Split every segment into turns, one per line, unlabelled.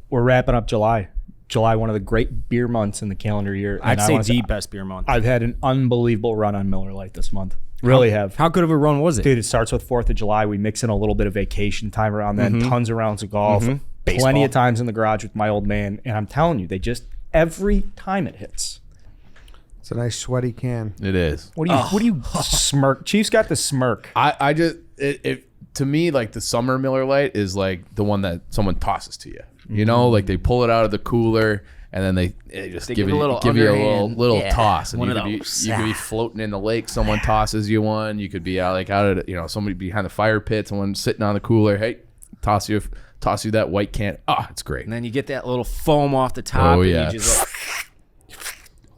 we're wrapping up July. July, one of the great beer months in the calendar year.
I'd say the best beer month.
I've had an unbelievable run on Miller Lite this month. Really have.
How good of a run was it?
Dude, it starts with 4th of July. We mix in a little bit of vacation time around then, tons of rounds of golf, plenty of times in the garage with my old man. And I'm telling you, they just, every time it hits.
It's a nice sweaty can.
It is.
What do you smirk? Chief's got the smirk.
I just, to me, like the summer Miller Lite is like the one that someone tosses to you. You know, like they pull it out of the cooler and then they just give you a little toss. And you could be floating in the lake. Someone tosses you one. You could be out at somebody behind the fire pit. Someone sitting on the cooler. Hey, toss you that white can. Oh, it's great.
And then you get that little foam off the top.
Oh yeah.
And you just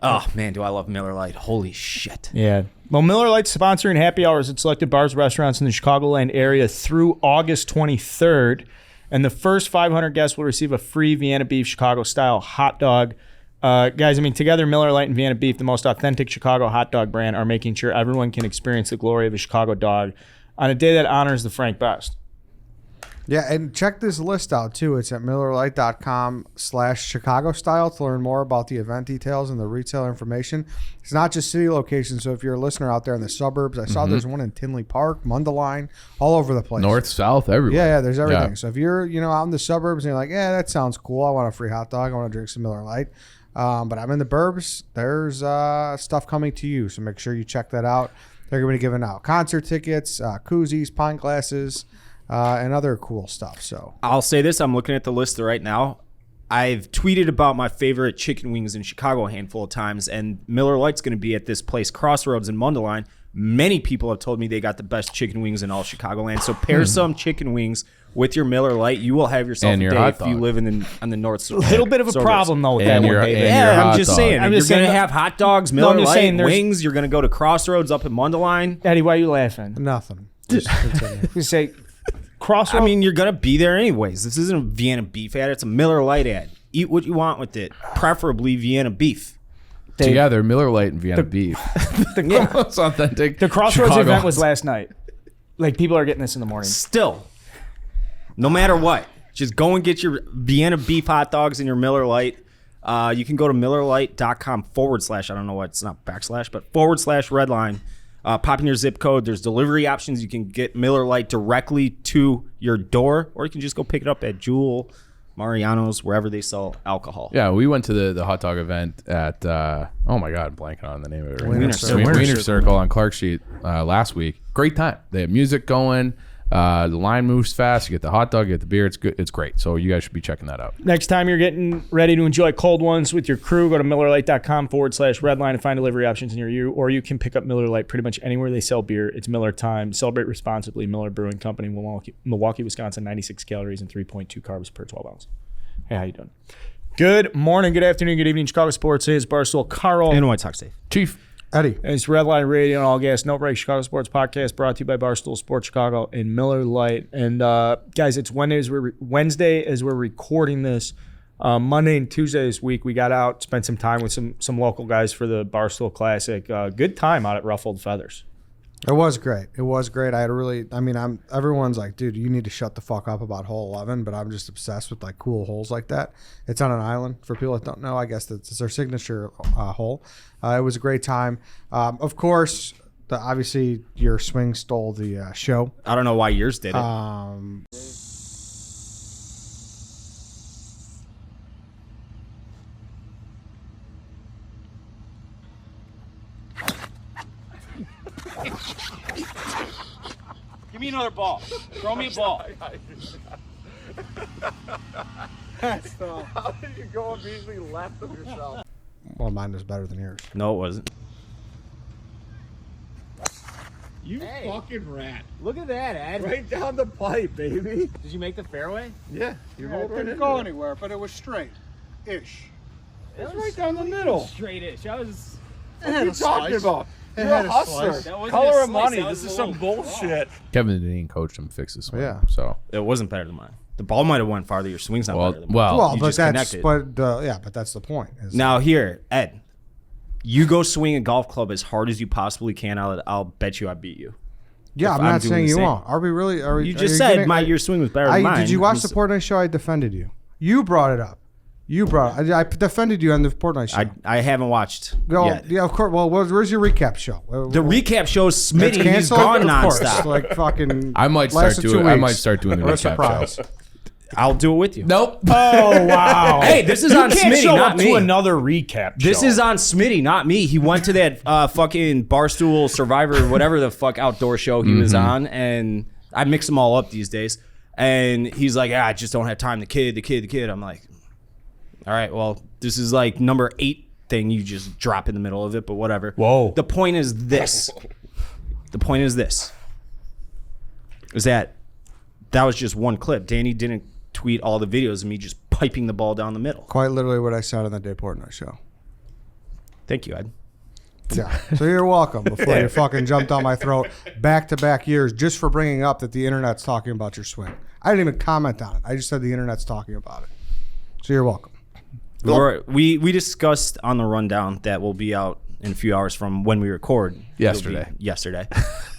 oh man, do I love Miller Lite? Holy shit.
Yeah. Well, Miller Lite's sponsoring happy hours at selected bars, restaurants in the Chicagoland area through August 23rd. And the first 500 guests will receive a free Vienna Beef Chicago-style hot dog. Guys, I mean, together, Miller Lite and Vienna Beef, the most authentic Chicago hot dog brand, are making sure everyone can experience the glory of a Chicago dog on a day that honors the Frank best.
Yeah, and check this list out, too. It's at MillerLite.com/Chicago style to learn more about the event details and the retailer information. It's not just city locations, so if you're a listener out there in the suburbs, I saw there's one in Tinley Park, Mundelein, all over the place.
North, south, everywhere.
Yeah, there's everything. Yeah. So if you're, out in the suburbs and you're like, yeah, that sounds cool. I want a free hot dog. I want to drink some Miller Lite. But I'm in the burbs. There's stuff coming to you, so make sure you check that out. They're going to be giving out concert tickets, koozies, pint glasses, and other cool stuff. So
I'll say this. I'm looking at the list right now. I've tweeted about my favorite chicken wings in Chicago a handful of times, and Miller Lite's going to be at this place, Crossroads in Mundelein. Many people have told me they got the best chicken wings in all Chicagoland. So pair some chicken wings with your Miller Lite. You will have yourself
and
a
your
day if you live on the north side.
A little bit of a problem, though, with that one, David.
Yeah, I'm just saying. You're going to have hot dogs, Miller Lite,
wings.
You're going to go to Crossroads up in Mundelein.
Eddie, why are you laughing?
Nothing.
You say Crossroads?
I mean, you're going to be there anyways. This isn't a Vienna Beef ad. It's a Miller Lite ad. Eat what you want with it, preferably Vienna Beef.
Together, Miller Lite and Vienna Beef. It's authentic.
The Crossroads event was last night. Like, people are getting this in the morning.
Still, no matter what, just go and get your Vienna Beef hot dogs and your Miller Lite. You can go to MillerLite.com / I don't know what, it's not backslash, but / Redline. Pop in your zip code. There's delivery options. You can get Miller Lite directly to your door, or you can just go pick it up at Jewel, Mariano's, wherever they sell alcohol.
Yeah, we went to the hot dog event at, oh my God, I'm blanking on the name of it.
Wiener
Circle on Clark Street last week. Great time. They have music going. The line moves fast. You get the hot dog, you get the beer. It's good. It's great. So you guys should be checking that out.
Next time you're getting ready to enjoy cold ones with your crew, go to MillerLite.com / Redline and find delivery options near you, or you can pick up Miller Lite pretty much anywhere they sell beer. It's Miller time. Celebrate responsibly. Miller Brewing Company, Milwaukee, Wisconsin. 96 calories and 3.2 carbs per 12 ounce. Hey, how you doing? Good morning, good afternoon, good evening. Chicago Sports is Barstool Carl
And White Sox Dave.
Chief.
Eddie.
And it's Redline Radio and All Gas No Break Chicago Sports Podcast, brought to you by Barstool Sports Chicago and Miller Lite. And guys, it's Wednesday as we're recording this. Monday and Tuesday this week, we got out, spent some time with some local guys for the Barstool Classic. Good time out at Ruffled Feathers.
It was great. I had everyone's like, dude, you need to shut the fuck up about hole 11, but I'm just obsessed with like cool holes like that. It's on an island. For people that don't know, I guess it's their signature hole. It was a great time. Of course, obviously your swing stole the show.
I don't know why yours did it.
Give me another ball. Throw me a ball.
That's how did you go immediately left of yourself? Well, mine was better than yours.
No, it wasn't.
You fucking rat.
Look at that, Ed.
Right down the pipe, baby.
Did you make the fairway?
Yeah. You rolled
It
right
didn't
in
go
there.
anywhere, but it was straight-ish.
It's right down the middle.
Straight-ish. I was...
What are you talking about?
It
You're
had
a
a
hustler.
slice.
That wasn't
Color
a
of
slice,
money.
that
This
was
is
a
some
little
bullshit.
Kevin Deneen coached him fix the swing.
Yeah.
So
It wasn't better than mine. The ball might have went farther. Your swing's not better than mine.
Well,
You
but
just
that's
connected.
but that's the point.
Now here, Ed, you go swing a golf club as hard as you possibly can. I'll bet you I beat you.
Yeah,
if
I'm
I'm
not
doing
saying
the
you
same.
won't. Are we really?
You just said your swing was better than mine.
Did you watch the Portnoy show? I defended you. You brought it up. I defended you on the Fortnite show.
I haven't watched yet.
Yeah, of course. Well, where's your recap show?
The recap show is
It's
Smitty. He's gone
Of course.
nonstop.
Like fucking.
I might start
lasted 2
doing. I
weeks.
might start doing the
What a
recap
surprise.
show.
I'll do it with you.
Nope.
Oh wow!
Hey, this is
you
on
can't
Smitty,
show
not
up
me.
to another recap.
This
show.
is on Smitty, not me. He went to that fucking Barstool Survivor, whatever the fuck outdoor show he was on, and I mix them all up these days. And he's like, I just don't have time. The kid. I'm like, all right, well, this is like number 8 thing you just drop in the middle of it, but whatever.
Whoa.
The point is this. Is that was just one clip. Danny didn't tweet all the videos of me just piping the ball down the middle.
Quite literally what I said on the Dave Portnoy show.
Thank you, Ed.
Yeah. So you're welcome. Before you fucking jumped down my throat back-to-back years just for bringing up that the internet's talking about your swing. I didn't even comment on it. I just said the internet's talking about it. So you're welcome.
We discussed on the rundown that will be out in a few hours from when we record.
Yesterday.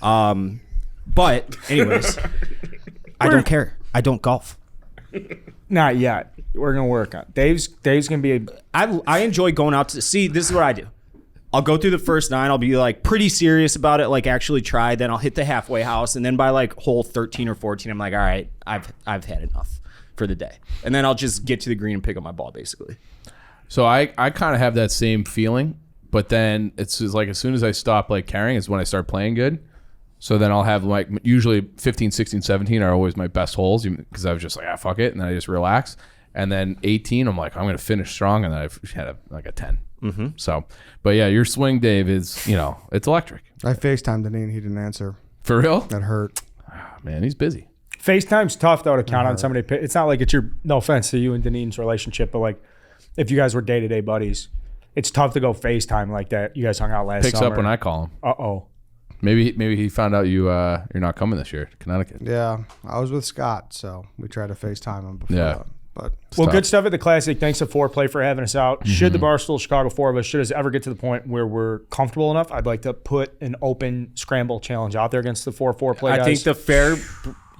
But anyways, I don't care. I don't golf.
not yet. We're gonna work on. Dave's gonna be.
I enjoy going out to see. This is what I do. I'll go through the first 9. I'll be like pretty serious about it, like actually try. Then I'll hit the halfway house, and then by like hole 13 or 14, I'm like, all right, I've had enough for the day. And then I'll just get to the green and pick up my ball, basically.
So I kind of have that same feeling, but then it's just like as soon as I stop like carrying is when I start playing good. So then I'll have like usually 15, 16, 17 are always my best holes because I was just like, fuck it. And then I just relax. And then 18, I'm like, I'm going to finish strong. And then I've had like a 10. Mm-hmm. So, but yeah, your swing, Dave, is, it's electric.
I FaceTimed Deneen. He didn't answer.
For real?
That hurt.
Man, he's busy.
FaceTime's tough though to count on somebody. It's not like it's your, no offense to you and Deneen's relationship, but like if you guys were day-to-day buddies, it's tough to go FaceTime like that. You guys hung out last
Picks
summer.
up when I call him.
Uh-oh.
Maybe he found out you're not coming this year to Connecticut.
Yeah, I was with Scott, so we tried to FaceTime him before.
Yeah.
But
Well, good stuff at the Classic. Thanks to Foreplay for having us out. Should the Barstool Chicago 4 of us, should us ever get to the point where we're comfortable enough, I'd like to put an open scramble challenge out there against the 4 Foreplay guys.
I think the fair,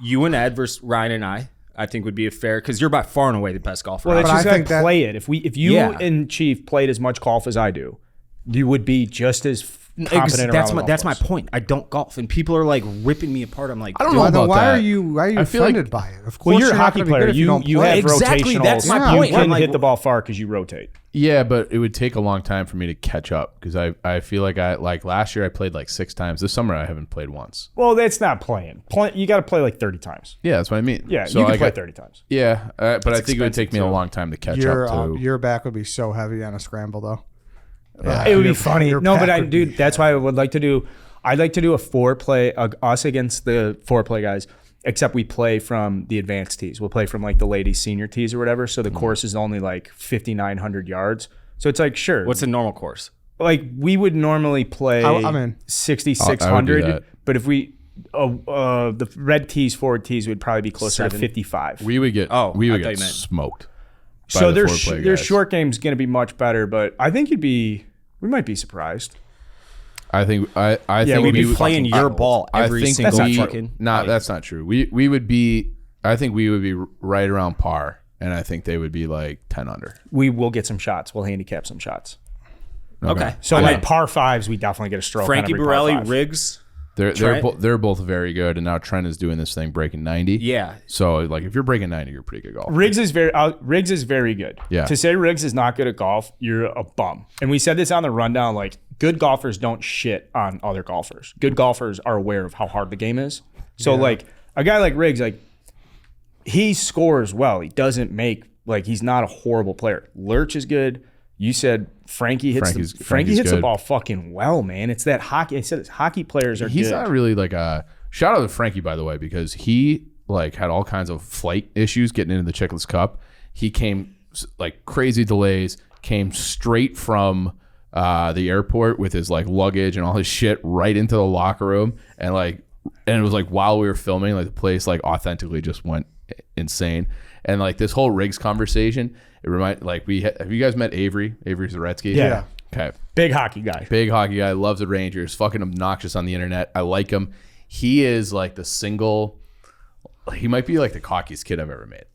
you and Ed versus Ryan and I think would be a fair, because you're by far and away the best golfer.
Well,
out
it's
But
just
I
got
think
to
that-
play it. If you
Yeah.
and Chief played as much golf as I do, you would be just as competent
That's
around the golf
that's my
course.
point. I don't golf, and people are like ripping me apart. I'm like,
I don't
dude,
know about
why
that.
are you
I feel like-
offended by it? Of course,
Well, you're a
not
hockey
gonna be
player.
good if you don't
You
play.
have
Exactly,
rotational.
that's my
Yeah.
point.
You can
I'm like,
hit the ball far because you rotate.
Yeah, but it would take a long time for me to catch up because I feel like last year I played like 6 times. This summer I haven't played once.
Well, that's not playing. You got to play like 30 times.
Yeah, that's what I mean.
Yeah,
So
you can
I
play
got-
30 times.
Yeah, but I think it would take me a
too.
long time to catch
Your
up to.
your back would be so heavy on a scramble, though.
It would be
Your-
funny.
your
No, but
back would be-
that's why I would like to do. I'd like to do a foreplay, us against the foreplay guys. Except we play from the advanced tees. We'll play from like the ladies senior tees or whatever. So the course is only like 5,900 yards. So it's like sure.
what's a normal course?
Like we would normally play
I'm in.
6,600,
that.
but if we the red tees, forward tees would probably be closer to
7.
55.
we would get
Oh,
we would
I thought
get
you meant-
smoked. by
So
the
their
foreplay
their
guys.
short game's going to be much better, but I think we might be surprised.
I think I
Yeah,
think
we'd be
would-
playing your ball every single
That's not true.
fucking.
Nah, that's not true. We would be. I think we would be right around par, and I think they would be like 10 under.
We will get some shots. We'll handicap some shots.
Okay.
So like par fives, we definitely get a stroke.
Frankie
on every par
Borelli,
five.
Riggs.
They're
Trent?
they're both very good, and now Trent is doing this thing breaking 90.
Yeah.
So like if you're breaking 90, you're a pretty good golfer.
Riggs is very good.
Yeah.
To say Riggs is not good at golf, you're a bum. And we said this on the rundown. Like good golfers don't shit on other golfers. Good golfers are aware of how hard the game is. So like a guy like Riggs, like he scores well. He doesn't make like he's not a horrible player. Lurch is good. You said Frankie hits
Frankie's
the
good.
ball fucking well, man. It's that hockey. I said it's hockey players are
He's
good.
not really like a shout out to Frankie, by the way, because he like had all kinds of flight issues getting into the Chiclets Cup. He came like crazy delays, came straight from the airport with his like luggage and all his shit right into the locker room, and it was like while we were filming, like the place like authentically just went insane. And like this whole Riggs conversation, it remind like have you guys met Avery Zaretsky?
Yeah.
Okay.
Big hockey guy.
Big hockey guy, loves the Rangers, fucking obnoxious on the internet. I like him. He is like he might be like the cockiest kid I've ever met.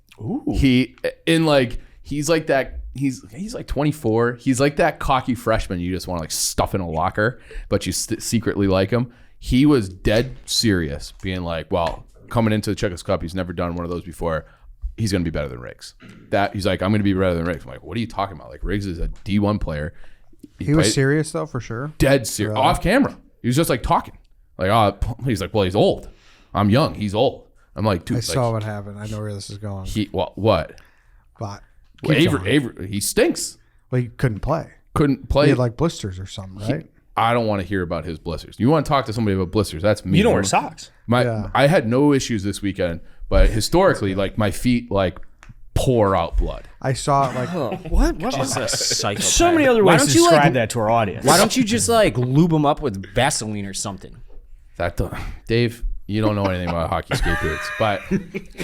He's like that. He's like 24. He's like that cocky freshman you just want to like stuff in a locker, but you secretly like him. He was dead serious, being like, well, coming into the Chiclets Cup, he's never done one of those before. He's going to be better than Riggs. He's like, I'm going to be better than Riggs. I'm like, what are you talking about? Like, Riggs is a D1 player.
He was serious though, for sure.
Dead serious. Really? Off camera. He was just like talking. Like, he's like, well, he's old. I'm young. He's old. I'm like, dude.
I saw what happened. I know where this is going.
What?
But
Avery, he stinks.
Well, he couldn't play. He had like blisters or something, right?
I don't want to hear about his blisters. You want to talk to somebody about blisters? That's me.
You don't wear socks.
I had no issues this weekend, but historically, like my feet like pour out blood.
I saw it like
what is a psychopath?
So many other ways to describe that to our audience.
Why don't you just like lube them up with Vaseline or something?
Dave, you don't know anything about hockey skate boots, but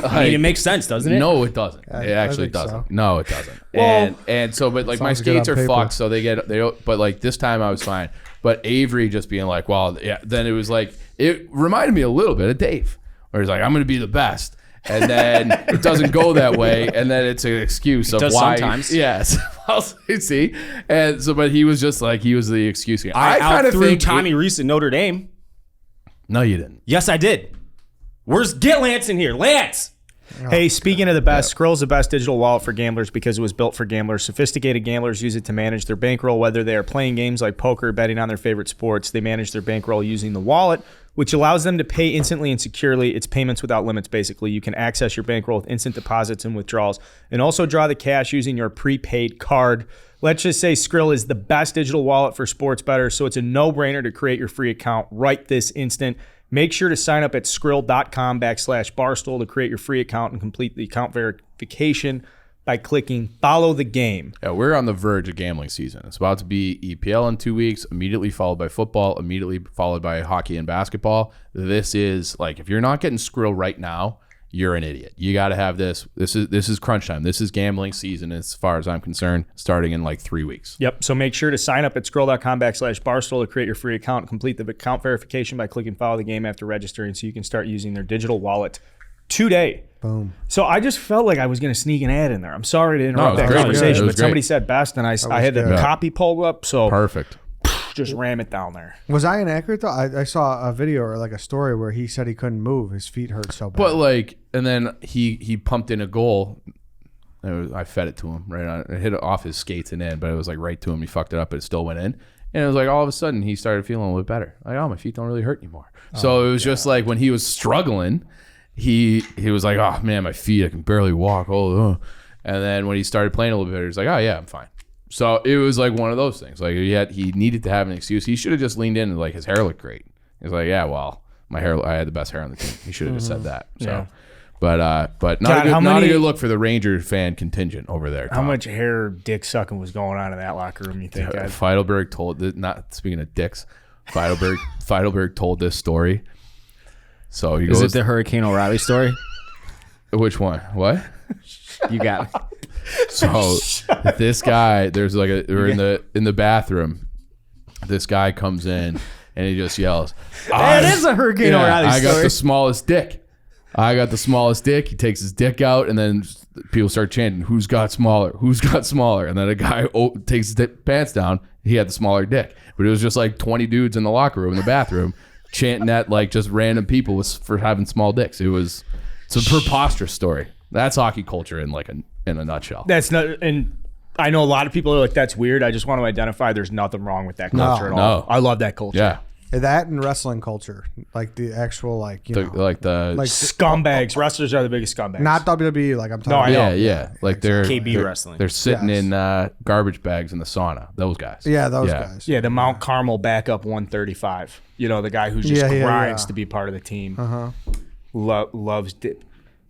I mean, it makes sense, doesn't it?
No, it doesn't. It actually doesn't. So. No, it doesn't. And so, but like my skates are fucked, so they don't. But like this time, I was fine. But Avery just being like, well, yeah. Then it was like it reminded me a little bit of Dave, where he's like, I'm going to be the best. And then it doesn't go that way, and then it's an excuse of why.
Sometimes,
yes. Well, see, and so, but he was just like he was the excuse.
I kind of threw Tommy Reese in Notre Dame.
No, you didn't.
Yes, I did. Get Lance in here, Lance.
Hey, speaking of the best, Skrill's the best digital wallet for gamblers because it was built for gamblers. Sophisticated gamblers use it to manage their bankroll, whether they are playing games like poker, betting on their favorite sports. They manage their bankroll using the wallet, which allows them to pay instantly and securely. It's payments without limits, basically. You can access your bankroll with instant deposits and withdrawals, and also draw the cash using your prepaid card. Let's just say Skrill is the best digital wallet for sports bettors, so it's a no-brainer to create your free account right this instant. Make sure to sign up at skrill.com/Barstool to create your free account and complete the account verification by clicking follow the game.
Yeah, we're on the verge of gambling season. It's about to be EPL in 2 weeks, immediately followed by football, immediately followed by hockey and basketball. This is like, if you're not getting Skrill right now, you're an idiot. You got to have this. This is crunch time. This is gambling season as far as I'm concerned, starting in like 3 weeks.
Yep. So make sure to sign up at skrill.com/Barstool to create your free account and complete the account verification by clicking follow the game after registering so you can start using their digital wallet today.
Boom.
So I just felt like I was going to sneak an ad in there. I'm sorry to interrupt that conversation, but somebody said best, and I had the copy pulled up. So
perfect.
Just ram it down there.
Was I inaccurate though? I saw a video or like a story where he said he couldn't move. His feet hurt so bad.
But like, and then he pumped in a goal. I fed it to him right on. It hit off his skates and in, but it was like right to him. He fucked it up, but it still went in. And it was like all of a sudden he started feeling a little bit better. Like, oh, my feet don't really hurt anymore. So it was just like when he was struggling, he was like, oh man, my feet, I can barely walk. And then when he started playing a little bit better, he's like, oh yeah, I'm fine. So it was like one of those things. Like he needed to have an excuse. He should have just leaned in and like his hair looked great. He's like, yeah, well, my hair, I had the best hair on the team. He should have just said that. So, yeah. But not a good look for the Ranger fan contingent over there. Tom.
How much hair dick sucking was going on in that locker room? You think?
Feidelberg told. Not speaking of dicks, Feidelberg told this story. So he goes,
is it the Hurricane O'Reilly story?
Which one? What?
You got it.
So this guy, we're in the bathroom. This guy comes in and he just yells,
"It is a Hurricane O'Reilly story.
I got the smallest dick. I got the smallest dick." He takes his dick out, and then people start chanting, "Who's got smaller? Who's got smaller?" And then a guy takes his pants down. He had the smaller dick, but it was just like 20 dudes in the locker room in the bathroom chanting at like just random people for having small dicks. It's a preposterous story. That's hockey culture in a nutshell.
That's not, and I know a lot of people are like, that's weird. I just want to identify there's nothing wrong with that culture at all.
No.
I love that culture.
Yeah.
That and wrestling culture, like the actual
scumbags. Wrestlers are the biggest scumbags.
Not WWE. Like I'm talking.
Yeah. Like they're
KB wrestling.
They're sitting in garbage bags in the sauna. Those guys.
Yeah, those guys.
Yeah, the Mount Carmel backup 135. You know, the guy who just grinds to be part of the team. Loves dip.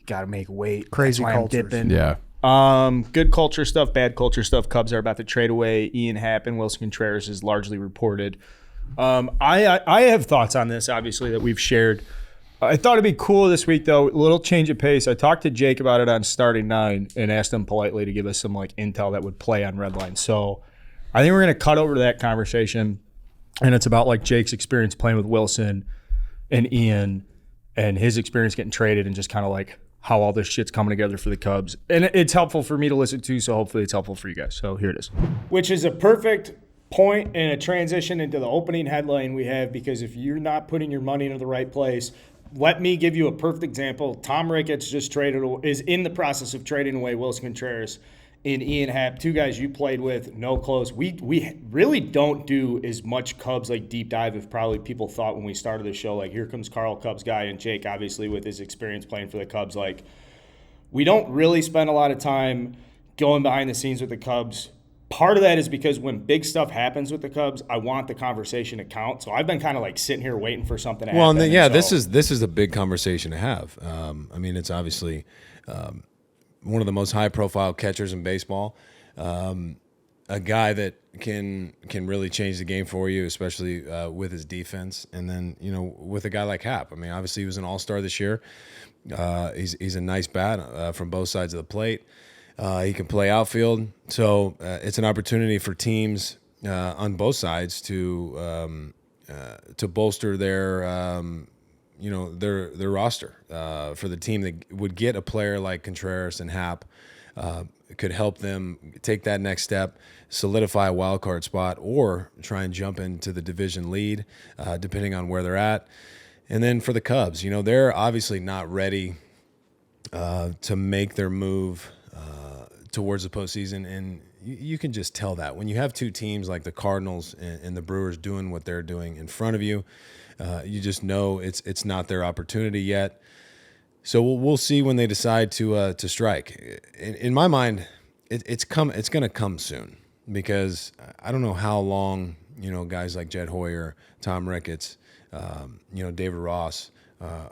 Got to make weight.
Crazy culture.
Dipping.
Yeah.
Good culture stuff, bad culture stuff. Cubs are about to trade away Ian Happ and Wilson Contreras is largely reported. I have thoughts on this, obviously, that we've shared. I thought it'd be cool this week, though, a little change of pace. I talked to Jake about it on Starting 9 and asked him politely to give us some like intel that would play on Redline. So I think we're going to cut over to that conversation, and it's about like Jake's experience playing with Wilson and Ian and his experience getting traded and just kind of like how all this shit's coming together for the Cubs. And it's helpful for me to listen to, so hopefully it's helpful for you guys. So here it is. Which is a perfect point and a transition into the opening headline we have, because if you're not putting your money into the right place, let me give you a perfect example. Tom Ricketts is in the process of trading away Willson Contreras and Ian Happ, two guys you played with, no close. We really don't do as much Cubs like deep dive as probably people thought when we started the show. Like, here comes Carl, Cubs guy, and Jake, obviously, with his experience playing for the Cubs. Like, we don't really spend a lot of time going behind the scenes with the Cubs. Part of that is because when big stuff happens with the Cubs, I want the conversation to count. So I've been kind of like sitting here waiting for something to happen.
Well, this is a big conversation to have. I mean, it's obviously one of the most high-profile catchers in baseball, a guy that can really change the game for you, especially with his defense. And then, with a guy like Happ, I mean, obviously he was an all-star this year. He's a nice bat from both sides of the plate. He can play outfield, so it's an opportunity for teams on both sides to bolster their their roster. For the team that would get a player like Contreras and Happ, could help them take that next step, solidify a wild card spot, or try and jump into the division lead, depending on where they're at. And then for the Cubs, they're obviously not ready to make their move towards the postseason, and you can just tell that when you have two teams like the Cardinals and the Brewers doing what they're doing in front of you. You just know it's not their opportunity yet. So we'll see when they decide to strike. In my mind, it's going to come soon, because I don't know how long guys like Jed Hoyer, Tom Ricketts, David Ross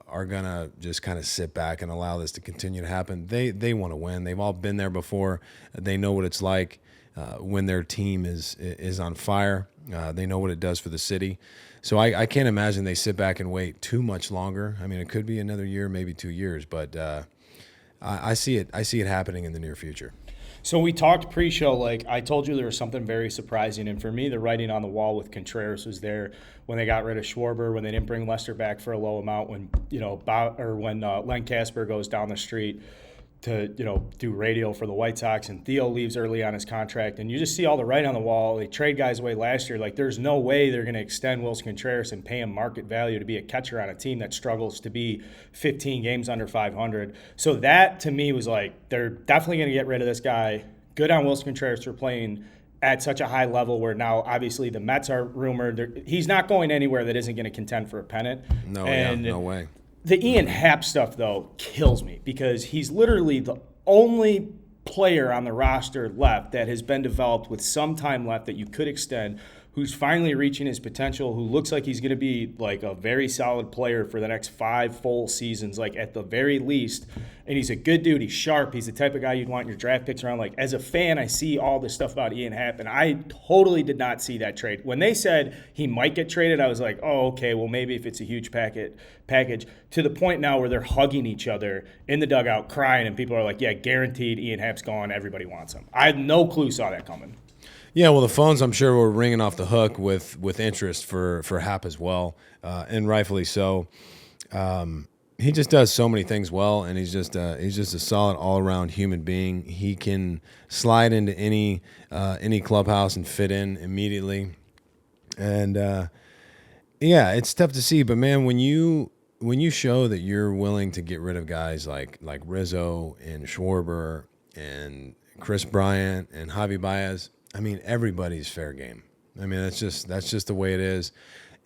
are gonna just kind of sit back and allow this to continue to happen. They want to win. They've all been there before. They know what it's like when their team is on fire. They know what it does for the city. So I can't imagine they sit back and wait too much longer. I mean, it could be another year, maybe 2 years, but I see it happening in the near future.
So we talked pre-show, like I told you there was something very surprising, and for me, the writing on the wall with Contreras was there when they got rid of Schwarber, when they didn't bring Lester back for a low amount, when when Len Casper goes down the street to do radio for the White Sox, and Theo leaves early on his contract, and you just see all the writing on the wall. They trade guys away last year. Like, there's no way they're going to extend Willson Contreras and pay him market value to be a catcher on a team that struggles to be 15 games under 500. So that, to me, was like, they're definitely going to get rid of this guy. Good on Willson Contreras for playing at such a high level, where now obviously the Mets are rumored. He's not going anywhere that isn't going to contend for a pennant.
No way.
The Ian Happ stuff, though, kills me, because he's literally the only player on the roster left that has been developed with some time left that you could extend, who's finally reaching his potential, who looks like he's going to be like a very solid player for the next 5 full seasons, like at the very least. And he's a good dude. He's sharp. He's the type of guy you'd want your draft picks around. Like, as a fan, I see all this stuff about Ian Happ, and I totally did not see that trade. When they said he might get traded, I was like, oh, okay, well, maybe if it's a huge package, to the point now where they're hugging each other in the dugout, crying, and people are like, yeah, guaranteed Ian Happ's gone. Everybody wants him. I had no clue saw that coming.
Yeah, well, the phones, I'm sure, were ringing off the hook with interest for Happ as well, and rightfully so. He just does so many things well, and he's just a solid all-around human being. He can slide into any clubhouse and fit in immediately. And yeah, it's tough to see, but man, when you show that you're willing to get rid of guys like Rizzo and Schwarber and Chris Bryant and Javi Baez, I mean, everybody's fair game. I mean, that's just the way it is.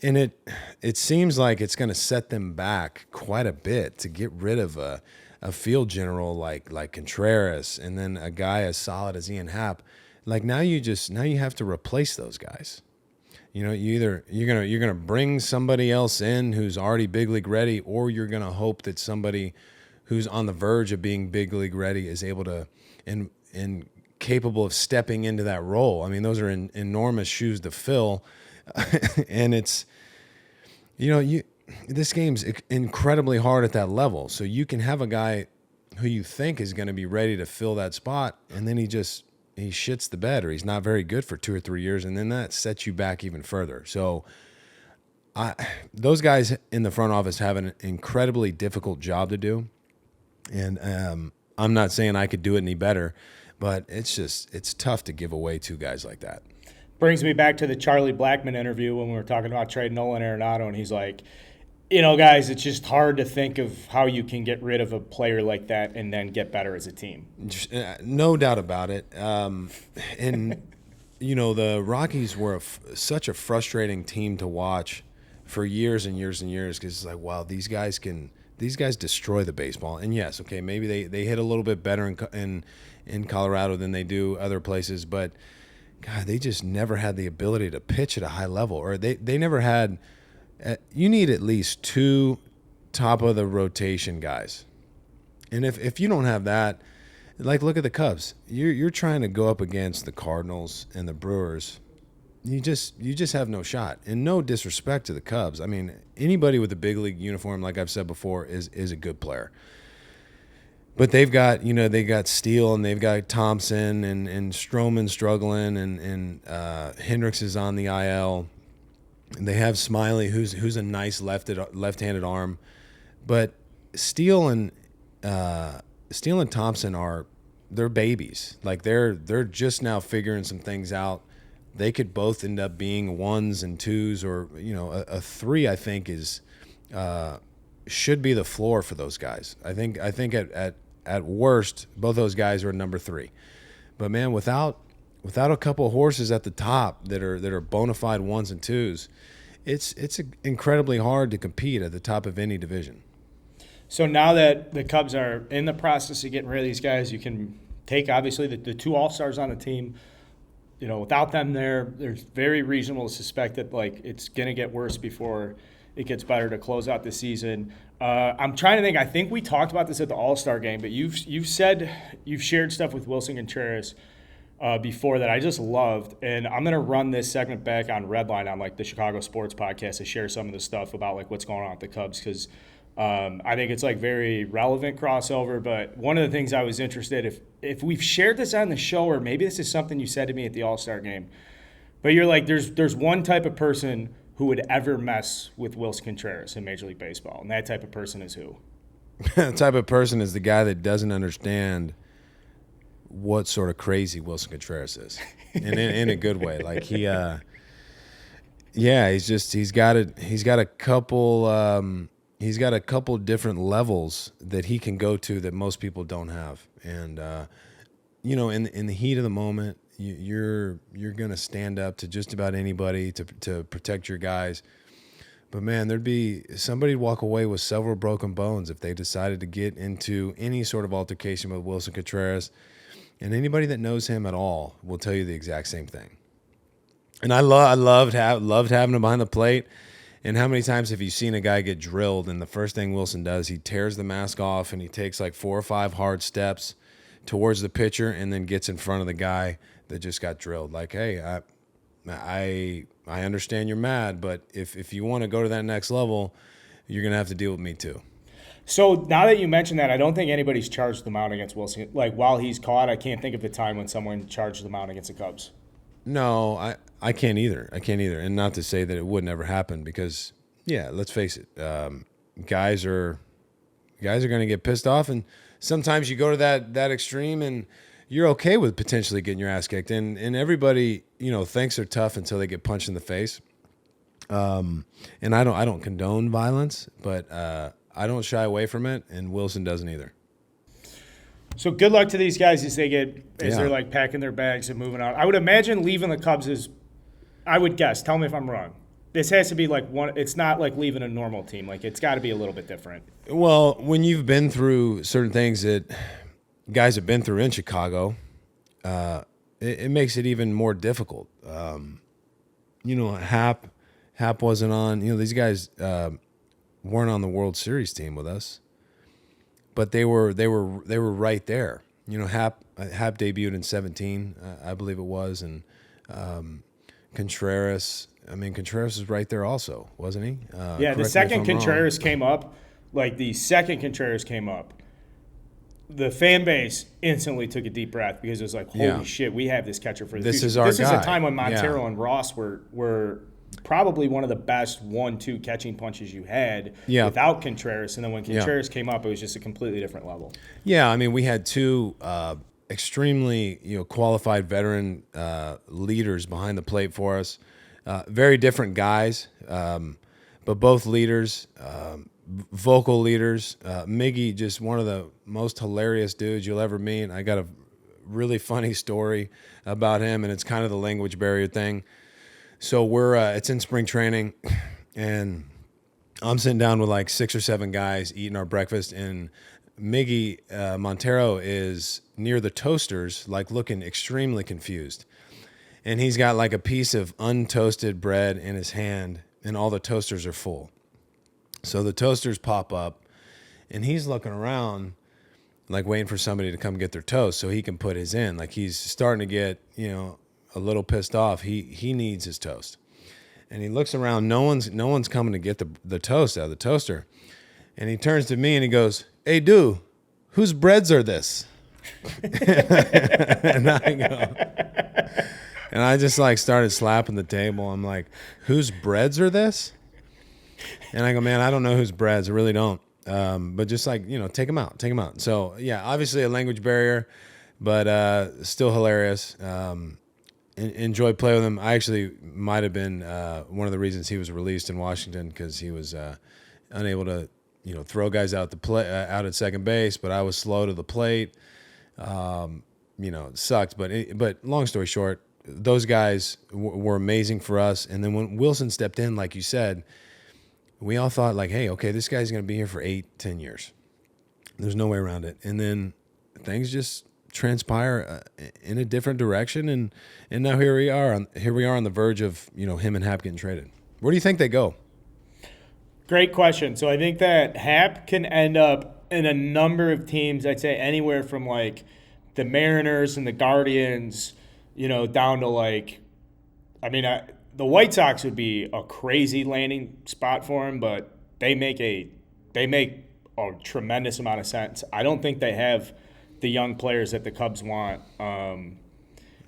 And it seems like it's going to set them back quite a bit to get rid of a field general like Contreras, and then a guy as solid as Ian Happ. Like, now you have to replace those guys. You're gonna bring somebody else in who's already big league ready, or you're gonna hope that somebody who's on the verge of being big league ready is able to and capable of stepping into that role. I mean, those are enormous shoes to fill. And it's, this game's incredibly hard at that level. So you can have a guy who you think is going to be ready to fill that spot, and then he shits the bed, or he's not very good for 2 or 3 years, and then that sets you back even further. So those guys in the front office have an incredibly difficult job to do. And I'm not saying I could do it any better, but it's tough to give away two guys like that.
Brings me back to the Charlie Blackmon interview when we were talking about trading Nolan Arenado, and he's like, you know, guys, it's just hard to think of how you can get rid of a player like that and then get better as a team.
No doubt about it. And, you know, the Rockies were such a frustrating team to watch for years and years and years because it's like, wow, these guys destroy the baseball. And, yes, okay, maybe they hit a little bit better in Colorado than they do other places, but – God, they just never had the ability to pitch at a high level, or they never had. You need at least two top of the rotation guys, and if you don't have that, like look at the Cubs. You're trying to go up against the Cardinals and the Brewers. You just have no shot. And no disrespect to the Cubs. I mean, anybody with a big league uniform, like I've said before, is a good player. But they've got, they got Steele and they've got Thompson and Stroman struggling and Hendricks is on the IL. And they have Smiley, who's a nice left-handed arm. But Steele and Thompson they're babies. Like they're just now figuring some things out. They could both end up being 1s and 2s, or a 3. I think should be the floor for those guys. I think at worst, both those guys are number 3. But man, without a couple of horses at the top that are bona fide 1s and 2s, it's incredibly hard to compete at the top of any division.
So now that the Cubs are in the process of getting rid of these guys, you can take obviously the 2 All-Stars on the team. Without them there's very reasonable to suspect that it's going to get worse before it gets better to close out the season. I'm trying to think. I think we talked about this at the All-Star game, but you've shared stuff with Wilson Contreras before that I just loved, and I'm gonna run this segment back on Redline on the Chicago Sports Podcast to share some of the stuff about what's going on with the Cubs because I think it's very relevant crossover. But one of the things I was interested if we've shared this on the show, or maybe this is something you said to me at the All-Star game, but you're there's one type of person who would ever mess with Wilson Contreras in Major League Baseball. And that type of person is who?
That type of person is the guy that doesn't understand what sort of crazy Wilson Contreras is. And in a good way. He's got a couple different levels that he can go to that most people don't have. And in the heat of the moment, you're going to stand up to just about anybody to protect your guys. But, man, there'd be somebody walk away with several broken bones if they decided to get into any sort of altercation with Wilson Contreras. And anybody that knows him at all will tell you the exact same thing. And I loved having him behind the plate. And how many times have you seen a guy get drilled and the first thing Wilson does, he tears the mask off and he takes 4 or 5 hard steps towards the pitcher and then gets in front of the guy that just got drilled. Hey, I understand you're mad, but if you want to go to that next level, you're going to have to deal with me too.
So now that you mentioned that, I don't think anybody's charged the mound against Wilson. While he's caught, I can't think of the time when someone charged the mound against the Cubs.
No, I can't either. And not to say that it would never happen because, yeah, let's face it, guys are going to get pissed off, and sometimes you go to that extreme and you're okay with potentially getting your ass kicked. And everybody, thinks they're tough until they get punched in the face. And I don't condone violence, but I don't shy away from it, and Wilson doesn't either.
So good luck to these guys as they're packing their bags and moving out. I would imagine leaving the Cubs is, I would guess, tell me if I'm wrong, this has to be one, it's not like leaving a normal team. It's got to be a little bit different.
Well, when you've been through certain things that guys have been through in Chicago, it makes it even more difficult. Happ wasn't on. These guys weren't on the World Series team with us, but they were right there. Happ debuted in 2017, I believe it was, and Contreras. Contreras was right there also, wasn't he?
The second Contreras came up, the fan base instantly took a deep breath because it was holy shit, we have this catcher for the future.
This is our guy.
This is a time when Montero and Ross were probably one of the best 1-2 catching punches you had without Contreras. And then when Contreras came up, it was just a completely different level.
Yeah, I mean, we had two extremely qualified veteran leaders behind the plate for us. Very different guys, but both leaders, vocal leaders. Miggy, just one of the most hilarious dudes you'll ever meet. I got a really funny story about him, and it's kind of the language barrier thing. So it's in spring training, and I'm sitting down with like 6 or 7 guys eating our breakfast, and Miggy Montero is near the toasters, like looking extremely confused. And he's got like a piece of untoasted bread in his hand, and all the toasters are full. So the toasters pop up, and he's looking around, like waiting for somebody to come get their toast so he can put his in. Like he's starting to get, a little pissed off. He needs his toast. And he looks around. No one's coming to get the toast out of the toaster. And he turns to me and he goes, "Hey, dude, whose breads are this?" And I just like started slapping the table. I'm like, "Whose breads are this?" And I go, "Man, I don't know whose breads. I really don't. But just like, take them out. So yeah, obviously a language barrier, but still hilarious. Enjoy playing with him. I actually might have been one of the reasons he was released in Washington, because he was unable to, throw guys out out at second base. But I was slow to the plate. It sucked. But long story short, those guys were amazing for us. And then when Wilson stepped in, like you said, we all thought like, hey, okay, this guy's going to be here for 8-10 years. There's no way around it. And then things just transpire in a different direction, and now here we are on the verge of him and Happ getting traded. Where do you think they go?
Great question. So I think that Happ can end up in a number of teams. I'd say anywhere from like the Mariners and the Guardians, down to like, the White Sox would be a crazy landing spot for him, but they make a tremendous amount of sense. I don't think they have the young players that the Cubs want. And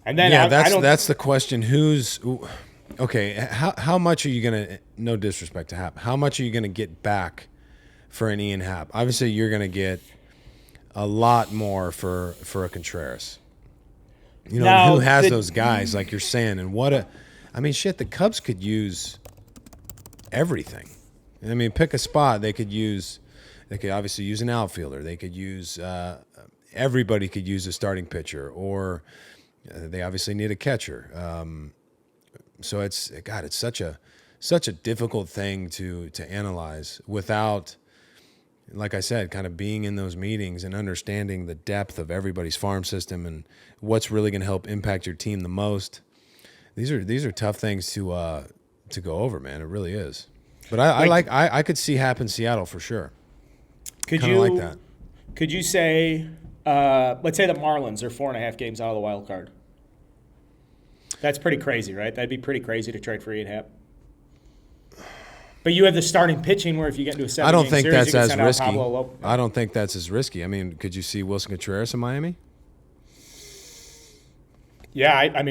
then
that's the question. How much are you gonna? No disrespect to Happ. How much are you gonna get back for an Ian Happ? Obviously, you're gonna get a lot more for a Contreras. Who has those guys like you're saying? And the Cubs could use everything. Pick a spot. They could obviously use an outfielder. They could use everybody could use a starting pitcher, or they obviously need a catcher. So it's such a difficult thing to analyze without, like I said, kind of being in those meetings and understanding the depth of everybody's farm system and what's really going to help impact your team the most. These are tough things to go over, man. It really is. But I could see Happ in Seattle for sure. Could
you say, let's say the Marlins are 4.5 games out of the wild card? That's pretty crazy, right? That'd be pretty crazy to trade for Ian Happ. But you have the starting pitching where if you get into a 7-game series,
I don't think that's
you can
as
send out
risky.
Pablo Lopez.
I don't think that's as risky. Could you see Wilson Contreras in Miami?
Yeah, I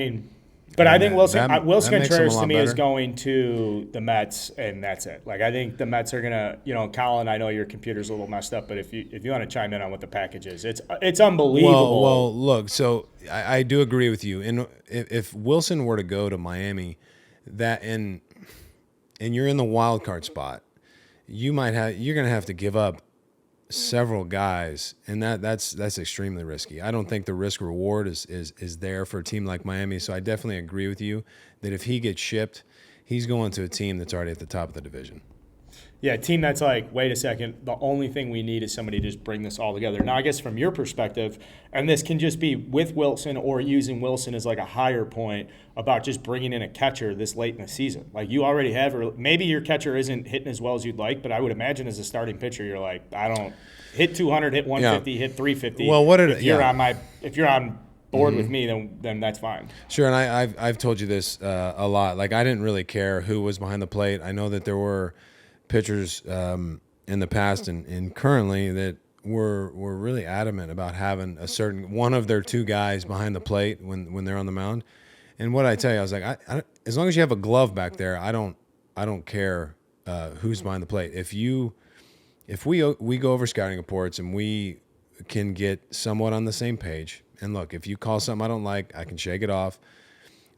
think Wilson Contreras to me is going to the Mets, and that's it. Like, I think the Mets are gonna, Colin, I know your computer's a little messed up, but if you want to chime in on what the package is, it's unbelievable.
Well, look, so I do agree with you. And if Wilson were to go to Miami, and you're in the wild card spot, you're gonna have to give up several guys, and that's extremely risky. I don't think the risk reward is there for a team like Miami. So I definitely agree with you that if he gets shipped, he's going to a team that's already at the top of the division.
Yeah, a team that's like, wait a second, the only thing we need is somebody to just bring this all together. Now, I guess from your perspective, and this can just be with Wilson or using Wilson as like a higher point about just bringing in a catcher this late in the season. Like, you already have, or maybe your catcher isn't hitting as well as you'd like, but I would imagine as a starting pitcher, you're like, I don't hit 200, hit 150, hit 350.
Well, if
you're on board with me, then that's fine.
Sure, and I've told you this a lot. Like, I didn't really care who was behind the plate. I know that there were pitchers in the past and currently that were really adamant about having a certain one of their two guys behind the plate when they're on the mound. And what I tell you, I was like, I as long as you have a glove back there, I don't care who's behind the plate. If we go over scouting reports and we can get somewhat on the same page, and look, if you call something I don't like, I can shake it off.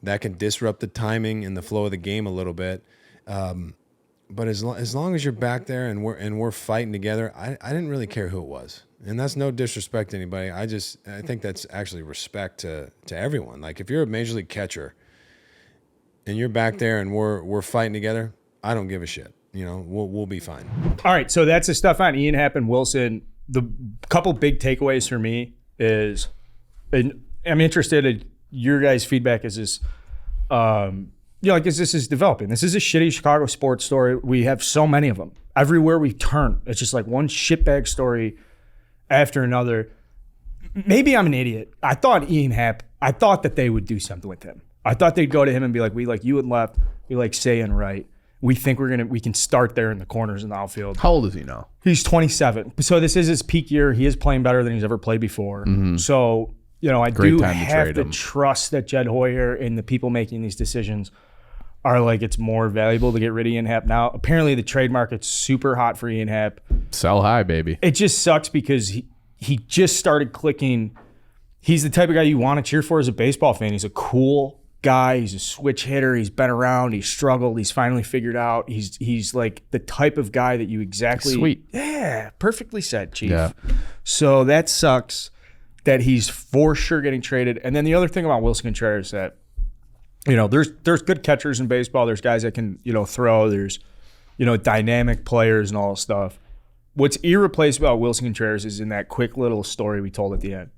That can disrupt the timing and the flow of the game a little bit. But as long as you're back there and we're fighting together, I didn't really care who it was. And that's no disrespect to anybody. I think that's actually respect to everyone. Like if you're a major league catcher and you're back there and we're fighting together, I don't give a shit. You know, we'll be fine.
All right, so that's the stuff on Ian Happ and Wilson. The couple big takeaways for me is, and I'm interested in your guys' feedback. Is this, like as this is developing? This is a shitty Chicago sports story. We have so many of them everywhere we turn. It's just like one shitbag story after another. Maybe I'm an idiot. I thought Ian Happ. I thought that they would do something with him. I thought they'd go to him and be like, "We like you and left. We like Say and right. We think we can start there in the corners in the outfield."
How old is he now?
He's 27. So this is his peak year. He is playing better than he's ever played before. Mm-hmm. So, I do have to trust that Jed Hoyer and the people making these decisions are like, it's more valuable to get rid of Ian Happ now. Apparently the trade market's super hot for Ian Happ.
Sell high, baby.
It just sucks because he just started clicking. He's the type of guy you want to cheer for as a baseball fan. He's a cool guy. He's a switch hitter. He's been around. He's struggled. He's finally figured out. He's like the type of guy that you exactly.
Sweet.
Yeah, perfectly said, Chief.
Yeah.
So that sucks that he's for sure getting traded. And then the other thing about Wilson Contreras is that, there's good catchers in baseball. There's guys that can, throw. There's, dynamic players and all this stuff. What's irreplaceable about Wilson Contreras is in that quick little story we told at the end.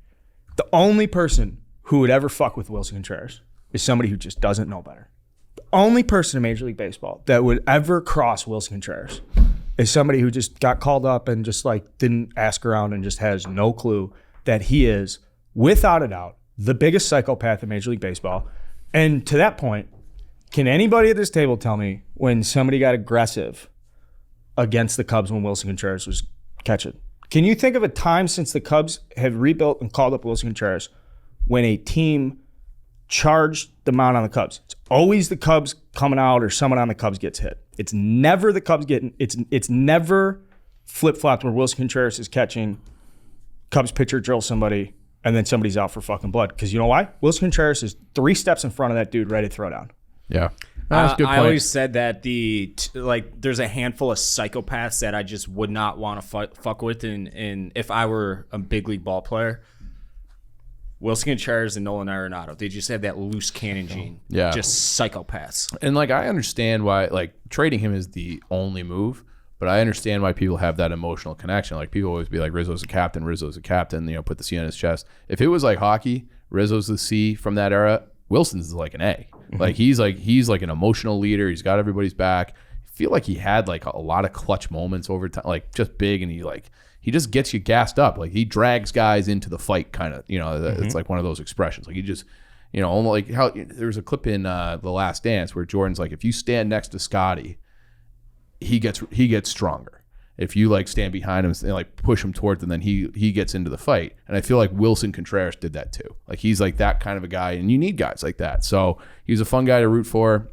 The only person who would ever fuck with Wilson Contreras is somebody who just doesn't know better. The only person in Major League Baseball that would ever cross Wilson Contreras is somebody who just got called up and just like didn't ask around and just has no clue that he is, without a doubt, the biggest psychopath in Major League Baseball. And to that point, can anybody at this table tell me when somebody got aggressive against the Cubs when Wilson Contreras was catching? Can you think of a time since the Cubs have rebuilt and called up Wilson Contreras when a team charged the mound on the Cubs? It's always the Cubs coming out or someone on the Cubs gets hit. It's never the Cubs getting, it's never flip-flopped where Wilson Contreras is catching, Cubs pitcher drills somebody, and then somebody's out for fucking blood. Because you know why? Wilson Contreras is 3 steps in front of that dude ready to throw down.
Yeah. That's a good point.
I always said that there's a handful of psychopaths that I just would not want to fuck with. And if I were a big league ball player, Wilson Contreras and Nolan Arenado, they just have that loose cannon gene.
Yeah.
Just psychopaths.
And I understand why trading him is the only move, but I understand why people have that emotional connection. Like people always be like, Rizzo's a captain, put the C on his chest. If it was like hockey, Rizzo's the C from that era, Wilson's like an A. Mm-hmm. He's like an emotional leader. He's got everybody's back. I feel like he had a lot of clutch moments over time, just big, and he just gets you gassed up. He drags guys into the fight, kind of. Mm-hmm. It's like one of those expressions. He just, almost like how there's a clip in The Last Dance where Jordan's like, if you stand next to Scotty, he gets stronger. If you stand behind him and push him towards him, then he gets into the fight. And I feel like Wilson Contreras did that too. He's that kind of a guy, and you need guys like that. So he's a fun guy to root for,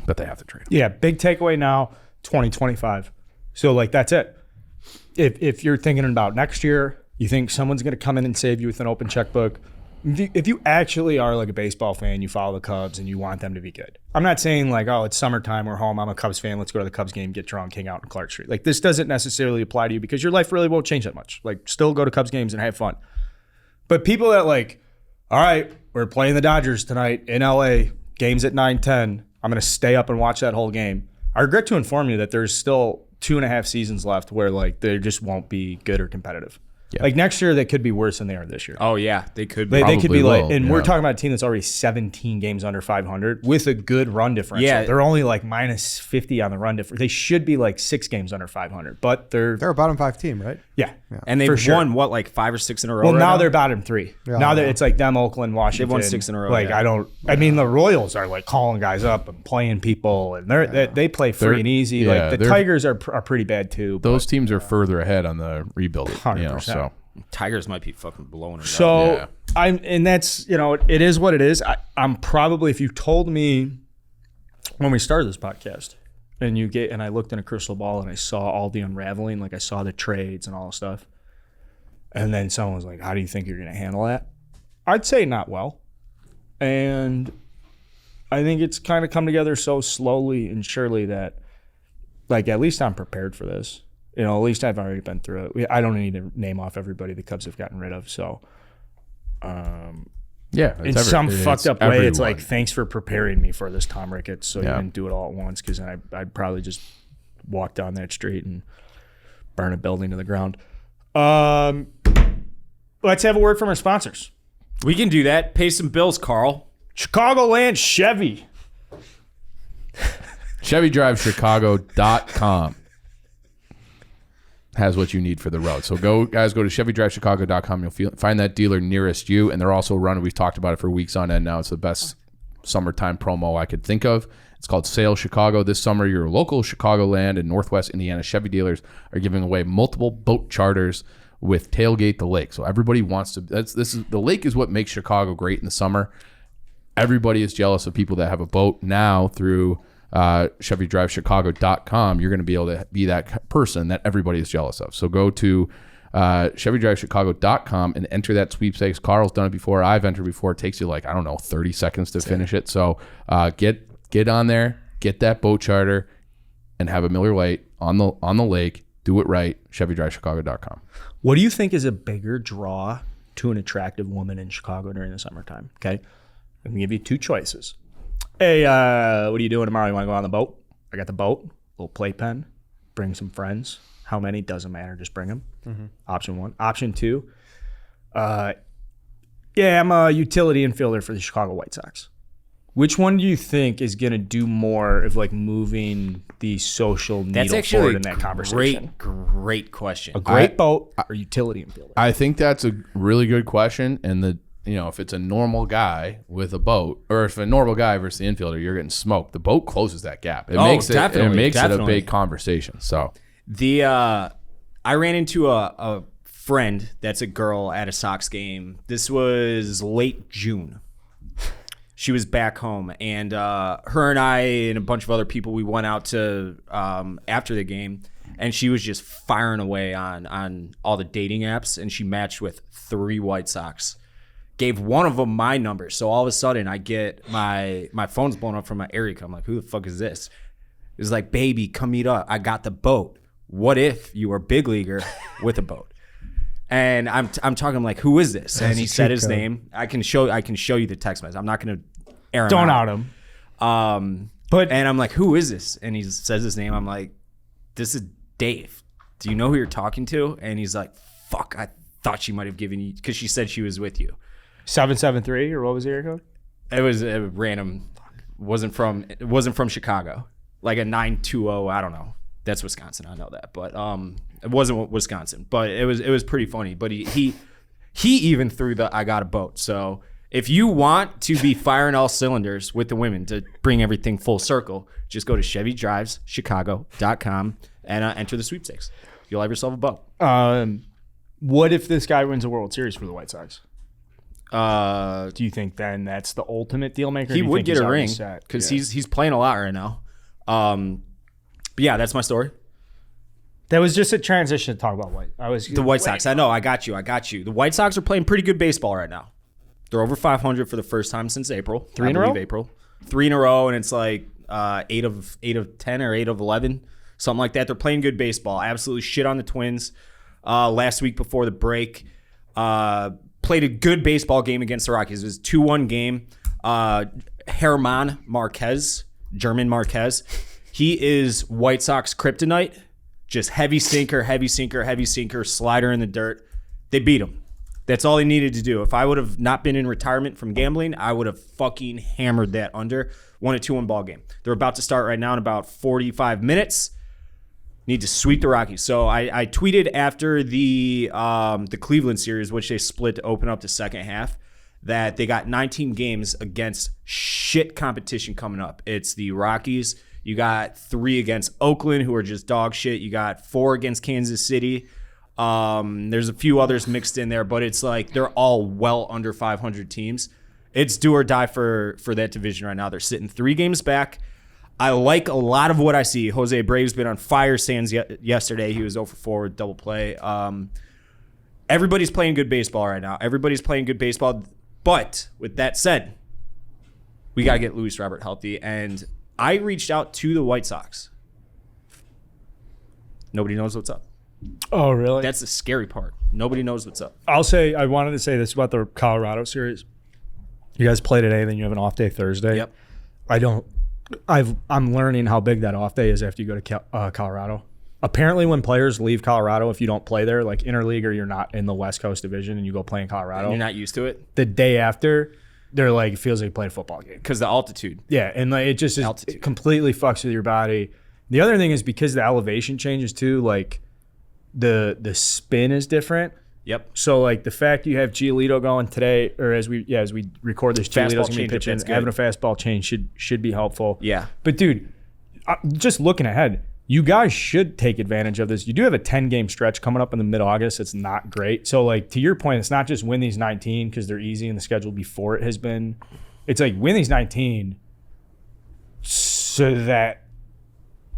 but they have to trade him.
Yeah, big takeaway now, 2025. So that's it. If you're thinking about next year, you think someone's going to come in and save you with an open checkbook. If you actually are a baseball fan, you follow the Cubs and you want them to be good. I'm not saying it's summertime, we're home, I'm a Cubs fan, let's go to the Cubs game, get drunk, hang out on Clark Street. This doesn't necessarily apply to you because your life really won't change that much. Still go to Cubs games and have fun. But people that all right, we're playing the Dodgers tonight in LA, game's at 9:10, I'm going to stay up and watch that whole game. I regret to inform you that there's still 2.5 seasons left where they just won't be good or competitive. Yeah. Next year, they could be worse than they are this year.
Oh, yeah. They could be.
They could be we're talking about a team that's already 17 games under 500 with a good run differential. Yeah. They're only minus 50 on the run differential. They should be 6 games under 500, but they're
a bottom 5 team, right?
Yeah.
And they've won, 5 or 6 in a row?
Well, now they're bottom 3. Yeah, now that it's them, Oakland, Washington.
They've won 6 in a row.
The Royals are calling guys up and playing people, and they play free and easy. The Tigers are pretty bad too.
Those teams are further ahead on the rebuild.
100%.
Tigers might be fucking blowing it
up. So And that's, it is what it is. I'm probably, if you told me when we started this podcast and I looked in a crystal ball and I saw all the unraveling, like I saw the trades and all the stuff, and then someone was like, how do you think you're going to handle that? I'd say not well. And I think it's kind of come together so slowly and surely that, like, at least I'm prepared for this. At least I've already been through it. I don't need to name off everybody the Cubs have gotten rid of. So, in some fucked up way, it's like, thanks for preparing me for this, Tom Ricketts. So you didn't do it all at once, because then I'd probably just walk down that street and burn a building to the ground. Let's have a word from our sponsors.
We can do that. Pay some bills, Carl.
Chicagoland Chevy.
ChevyDriveChicago.com has what you need for the road. So go to ChevyDriveChicago.com. You'll find that dealer nearest you, and they're also running. We've talked about it for weeks on end now. It's the best summertime promo I could think of. It's called Sail Chicago. This summer, your local Chicagoland and Northwest Indiana Chevy dealers are giving away multiple boat charters with Tailgate the Lake. So everybody wants to. The lake is what makes Chicago great in the summer. Everybody is jealous of people that have a boat. Now through ChevyDriveChicago.com, you're going to be able to be that person that everybody is jealous of. So go to ChevyDriveChicago.com and enter that sweepstakes. Carl's done it before. I've entered before. It takes you 30 seconds to finish it. So get on there, get that boat charter, and have a Miller Lite on the lake. Do it right. ChevyDriveChicago.com.
What do you think is a bigger draw to an attractive woman in Chicago during the summertime? Okay, I'm gonna give you two choices. Hey, what are you doing tomorrow? You want to go on the boat? I got the boat, little playpen, bring some friends. How many? Doesn't matter. Just bring them. Mm-hmm. Option one. Option two. I'm a utility infielder for the Chicago White Sox. Which one do you think is going to do more of moving the social needle forward in that conversation?
Great question.
A great boat or utility infielder?
I think that's a really good question. And if it's a normal guy with a boat, or if a normal guy versus the infielder, you're getting smoked. The boat closes that gap. It makes it a big conversation. So
I ran into a friend that's a girl at a Sox game. This was late June. She was back home, and her and I and a bunch of other people, we went out to after the game, and she was just firing away on all the dating apps, and she matched with 3 White Sox. Gave one of them my number, so all of a sudden I get my phone's blown up from my area code. I'm like, who the fuck is this? It was like, baby, come meet up. I got the boat. What if you were a big leaguer with a boat? And I'm talking, I'm like, who is this? And he said his name. I can show you the text message. I'm not gonna air him
Don't
out
him.
And I'm like, who is this? And he says his name. I'm like, this is Dave. Do you know who you're talking to? And he's like, fuck, I thought she might have given you, because she said she was with you.
773, or what was the area code?
It was a random. It wasn't from Chicago. Like a 920. I don't know. That's Wisconsin. I know that, but it wasn't Wisconsin. But it was pretty funny. But he even threw the I got a boat. So if you want to be firing all cylinders with the women to bring everything full circle, just go to ChevyDrivesChicago.com and enter the sweepstakes. You'll have yourself a boat.
What if this guy wins a World Series for the White Sox? Do you think then that's the ultimate deal maker?
He would get a ring because he's playing a lot right now. But yeah, that's my story.
That was just a transition to talk about
the White Sox. I know. I got you. The White Sox are playing pretty good baseball right now. They're over 500 for the first time since April.
3 in a row?
April. 3 in a row, and it's like 8 of 10 or 8 of 11, something like that. They're playing good baseball. Absolutely shit on the Twins last week before the break. Played a good baseball game against the Rockies. It was a 2-1 game. German Marquez, he is White Sox kryptonite. Just heavy sinker, slider in the dirt. They beat him. That's all he needed to do. If I would have not been in retirement from gambling, I would have fucking hammered that under. Won a 2-1 ball game. They're about to start right now in about 45 minutes. Need to sweep the Rockies. So I tweeted after the Cleveland series, which they split to open up the second half, that they got 19 games against shit competition coming up. It's the Rockies. You got 3 against Oakland, who are just dog shit. You got 4 against Kansas City. There's a few others mixed in there, but it's like they're all well under 500 teams. It's do or die for that division right now. They're sitting 3 games back. I like a lot of what I see. Jose Abreu's been on fire sans yesterday. He was 0 for 4 with double play. Everybody's playing good baseball right now. Everybody's playing good baseball. But with that said, we got to get Luis Robert healthy. And I reached out to the White Sox. Nobody knows what's up.
Oh, really?
That's the scary part. Nobody knows what's up.
I wanted to say this about the Colorado series. You guys play today, then you have an off day Thursday.
Yep.
I'm learning how big that off day is after you go to Colorado. Apparently, when players leave Colorado, if you don't play there, like interleague or you're not in the West Coast division and you go play in Colorado,
And you're not used to it
the day after, they're like, it feels like you played a football game.
because the altitude.
Yeah, and like, it just it completely fucks with your body. The other thing is because the elevation changes too, like the spin is different.
Yep.
So like the fact you have Giolito going today, or as we record this, Giolito's gonna be pitching. Having a fastball change should be helpful.
Yeah.
But dude, just looking ahead, you guys should take advantage of this. You do have a 10-game stretch coming up in the mid-August. It's not great. So like to your point, it's not just win these 19 because they're easy in the schedule before it has been. It's like win these 19 so that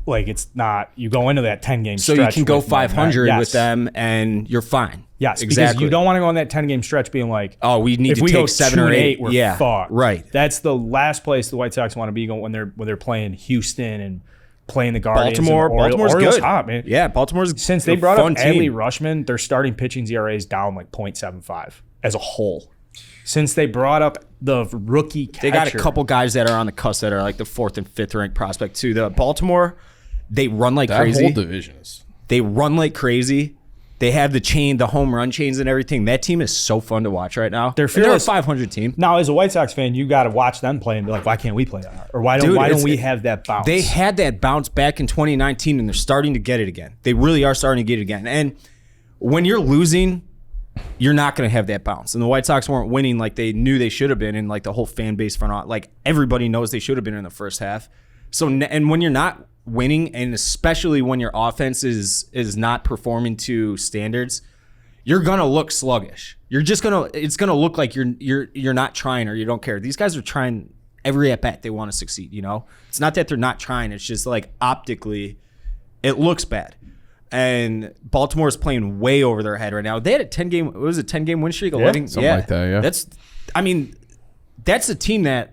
like it's not you go into that 10-game
So
stretch.
you can go
with
500 with them and you're fine.
Yes,
exactly.
because you don't want to go on that 10-game stretch being like,
oh, we need
if
to
we
take
go
7 or 8.
We're fucked.
Right.
That's the last place the White Sox want to be going when they're playing Houston and playing the Guardians.
Baltimore's
Orioles
good.
hot, man.
Yeah, Baltimore's
Since they brought up Adley Rushman, their starting pitching's ERA is down like 0.75 as a whole. Since they brought up the rookie catcher.
They got a couple guys that are on the cusp that are like the 4th and 5th ranked prospect too. The Baltimore, they run like crazy.
That whole division is.
They run like crazy. They have the home run chains and everything. That team is so fun to watch right now. They're a 500 team.
Now, as a White Sox fan, you got to watch them play and be like, why can't we play that hard? Or why don't we have that bounce?
They had that bounce back in 2019, and they're starting to get it again. They really are starting to get it again. And when you're losing, you're not going to have that bounce. And the White Sox weren't winning like they knew they should have been, and like the whole fan base front, like everybody knows they should have been in the first half. So, and when you're not winning, and especially when your offense is not performing to standards, you're gonna look sluggish. It's gonna look like you're not trying or you don't care. These guys are trying every at bat. They want to succeed. You know, it's not that they're not trying. It's just like optically, it looks bad. And Baltimore's playing way over their head right now. They had a 10-game win streak. 11,
something like that. Yeah,
that's a team that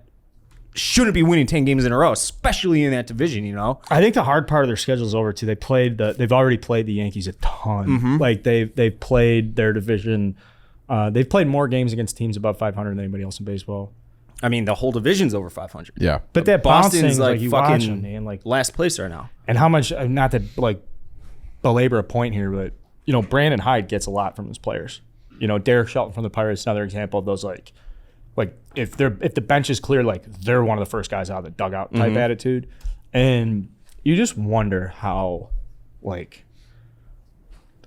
shouldn't be winning 10 games in a row, especially in that division, you know?
I think the hard part of their schedule is over too. They've already played the Yankees a ton.
Mm-hmm.
Like they've played their division. They've played more games against teams above 500 than anybody else in baseball.
I mean, the whole division's over 500.
Yeah.
But that
Boston's
bouncing,
like
like you
fucking
watch them, man, like
last place right now.
and how much? Not to like belabor a point here, but you know, Brandon Hyde gets a lot from his players. You know, Derek Shelton from the Pirates, another example of those like if the bench is clear, like they're one of the first guys out of the dugout type attitude, and you just wonder how, like,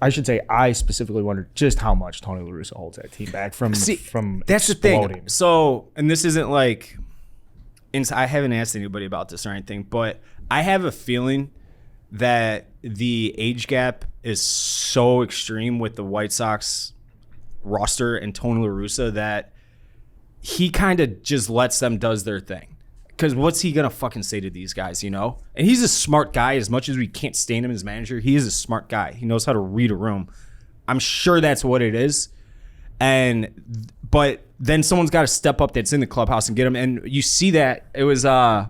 I should say, I specifically wonder just how much Tony La Russa holds that team back from
that's
exploding.
the thing. So, and this isn't like, I haven't asked anybody about this or anything, but I have a feeling that the age gap is so extreme with the White Sox roster and Tony La Russa that he kind of just lets them does their thing. Because what's he going to fucking say to these guys, you know? And he's a smart guy. As much as we can't stand him as manager, he is a smart guy. He knows how to read a room. I'm sure that's what it is. But then someone's got to step up that's in the clubhouse and get him. And you see that. It was, I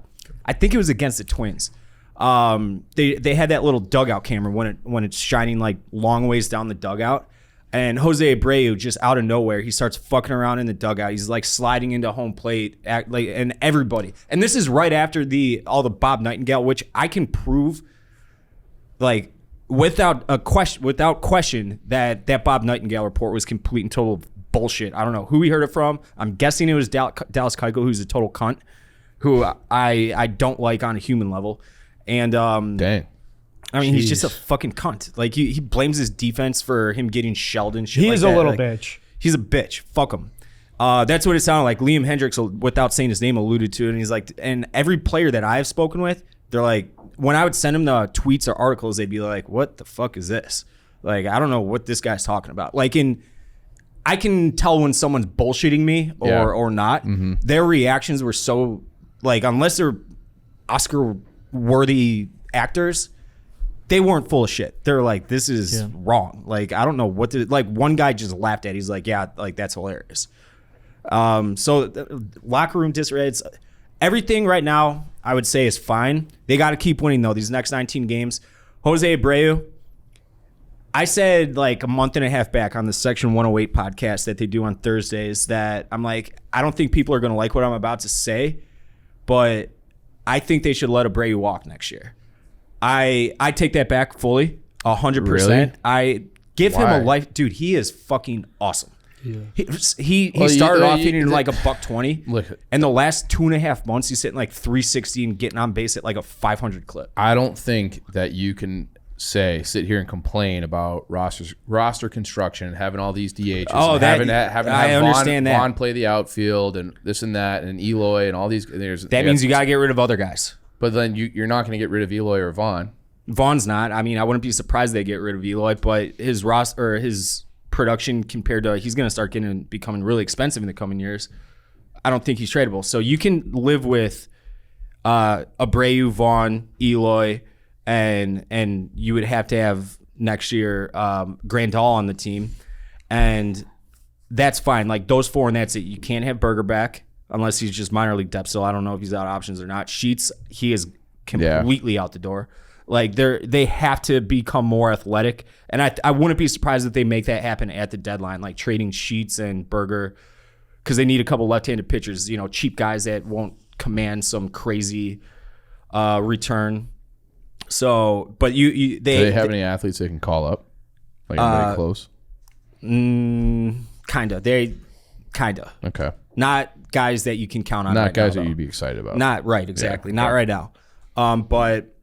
think it was against the Twins. They had that little dugout camera when it's shining like long ways down the dugout. And Jose Abreu, just out of nowhere, he starts fucking around in the dugout. He's like sliding into home plate, and everybody. And this is right after all the Bob Nightingale, which I can prove, like without question, that Bob Nightingale report was complete and total bullshit. I don't know who he heard it from. I'm guessing it was Dallas Keuchel, who's a total cunt, who I don't like on a human level. And
dang.
I mean, he's just a fucking cunt. Like, he blames his defense for him getting shelled and shit.
He is
like
a
that.
little
like,
bitch.
He's a bitch. Fuck him. That's what it sounded like. Liam Hendricks, without saying his name, alluded to it. And he's like, and every player that I've spoken with, they're like, when I would send them the tweets or articles, they'd be like, what the fuck is this? Like, I don't know what this guy's talking about. Like, I can tell when someone's bullshitting me or not. Mm-hmm. Their reactions were so, like, unless they're Oscar-worthy actors, they weren't full of shit. They're like, this is wrong. Like, I don't know what to, like, one guy just laughed at it. He's like, yeah, like, that's hilarious. So locker room disarray, everything right now, I would say, is fine. They got to keep winning, though, these next 19 games. Jose Abreu, I said like a month and a half back on the Section 108 podcast that they do on Thursdays that I'm like, I don't think people are going to like what I'm about to say, but I think they should let Abreu walk next year. I take that back fully, 100%.
Really?
I give him a life. Dude, he is fucking awesome. Yeah. He started off hitting like $120, and the last 2.5 months he's hitting like 360 and getting on base at like a 500 clip.
I don't think that you can sit here and complain about roster construction and having all these DHs.
Oh,
having
I understand that.
Vaughn play the outfield and this and that and Eloy and all these.
That means you got to get rid of other guys.
But then you're not going to get rid of Eloy or Vaughn.
Vaughn's not. I mean, I wouldn't be surprised they get rid of Eloy, but his roster or his production compared to he's going to start becoming really expensive in the coming years. I don't think he's tradable. So you can live with Abreu, Vaughn, Eloy, and you would have to have next year Grandal on the team, and that's fine. Like those four, and that's it. You can't have Berger back unless he's just minor league depth. So I don't know if he's out of options or not. Sheets, he is completely out the door. Like they have to become more athletic, and I wouldn't be surprised if they make that happen at the deadline, like trading Sheets and Berger, because they need a couple left-handed pitchers, cheap guys that won't command some crazy return. So, but do they
have any athletes they can call up? Like anybody close?
Kinda.
Okay.
Not guys that you can count on.
Not
right
guys
now,
that you'd be excited about.
Not right, exactly. Yeah, not right now. But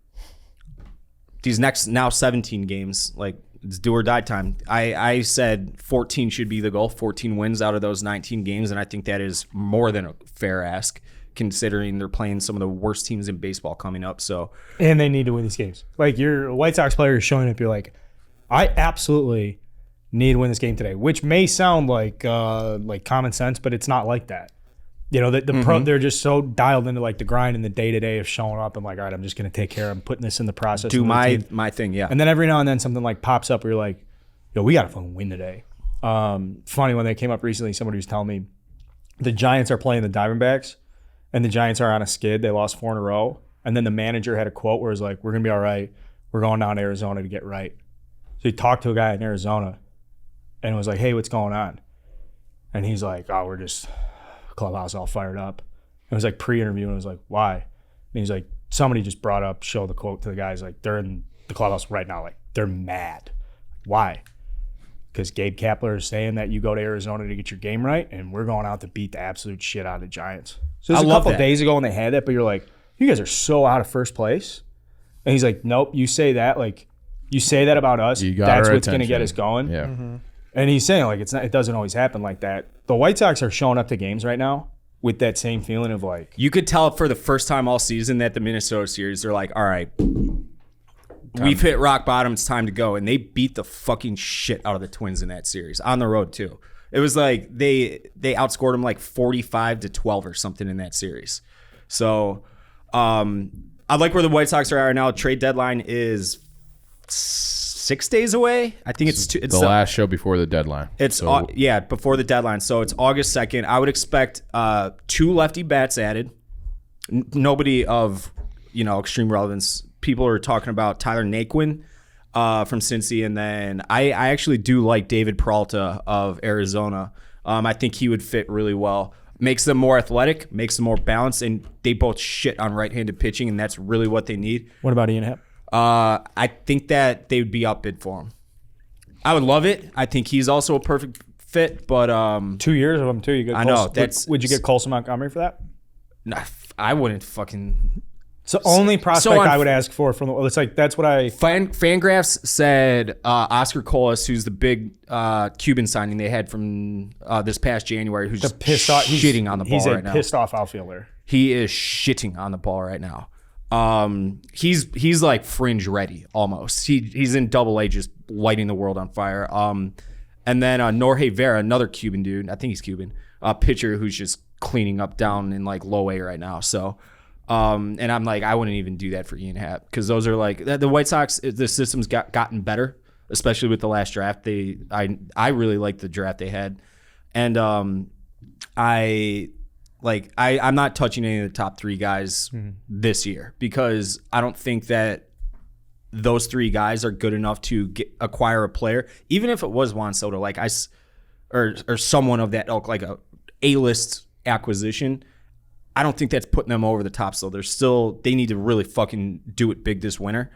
these next now 17 games, like it's do or die time. I said 14 should be the goal. 14 wins out of those 19 games, and I think that is more than a fair ask, considering they're playing some of the worst teams in baseball coming up. So,
and they need to win these games. Like your White Sox player is showing up, you're like, I absolutely need to win this game today, which may sound like common sense, but it's not like that. They're just so dialed into like the grind and the day to day of showing up and like, all right, I'm just gonna take care. I'm putting this in the process.
Do my thing, yeah.
And then every now and then something like pops up where you're like, yo, we gotta fucking win today. Funny, when they came up recently, somebody was telling me the Giants are playing the Diamondbacks. And the Giants are on a skid. They lost 4 in a row. And then the manager had a quote where it was like, we're going to be all right. We're going down to Arizona to get right. So he talked to a guy in Arizona and was like, hey, what's going on? And he's like, oh, we're just clubhouse all fired up. And it was like pre-interview, and it was like, why? And he's like, somebody just showed the quote to the guys, like, they're in the clubhouse right now. Like, they're mad. Why? Because Gabe Kapler is saying that you go to Arizona to get your game right, and we're going out to beat the absolute shit out of the Giants. So this was a couple days ago when they had that, but you're like, you guys are so out of first place. And he's like, nope, you say that. Like, you say that about us. That's what's going to get us going.
Yeah. Mm-hmm.
And he's saying, like, it doesn't always happen like that. The White Sox are showing up to games right now with that same feeling of like.
You could tell for the first time all season that the Minnesota series, they're like, all right, we've hit rock bottom. It's time to go. And they beat the fucking shit out of the Twins in that series on the road, too. It was like they outscored them like 45-12 or something in that series. So I like where the White Sox are at right now. Trade deadline is 6 days away. I think it's
the last show before the deadline.
Before the deadline. So it's August 2nd. I would expect 2 lefty bats added. Nobody of extreme relevance. People are talking about Tyler Naquin from Cincy, and then I actually do like David Peralta of Arizona. I think he would fit really well. Makes them more athletic, makes them more balanced, and they both shit on right-handed pitching, and that's really what they need.
What about Ian Happ?
I think that they would be outbid for him. I would love it. I think he's also a perfect fit, but
2 years of him too. You get
I know.
Would you get Colson Montgomery for that?
Nah, I wouldn't fucking.
It's the only prospect I would ask for from the. It's like that's what I.
Fangraphs said Oscar Colas, who's the big Cuban signing they had from this past January, who's just shitting on the ball right now.
He's a pissed off outfielder.
He is shitting on the ball right now. He's like fringe ready almost. He's in Double A, just lighting the world on fire. And then Norge Vera, another Cuban dude, I think he's Cuban, pitcher who's just cleaning up down in like low A right now. So, and I'm like, I wouldn't even do that for Ian Happ because those are like the White Sox. The system's gotten better, especially with the last draft. I really like the draft they had, and I'm not touching any of the top 3 guys this year because I don't think that those 3 guys are good enough to acquire a player, even if it was Juan Soto, like or someone of that ilk, like a A-list acquisition. I don't think that's putting them over the top. So they need to really fucking do it big this winter,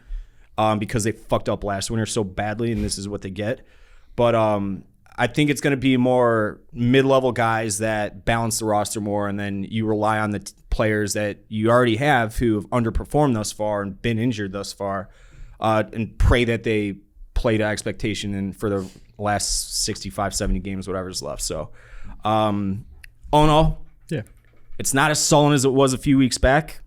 because they fucked up last winter so badly, and this is what they get. But I think it's going to be more mid-level guys that balance the roster more, and then you rely on the players that you already have who have underperformed thus far and been injured thus far, and pray that they play to expectation and for the last 65, 70 games, whatever's left. So, all in all,
yeah,
it's not as sullen as it was a few weeks back.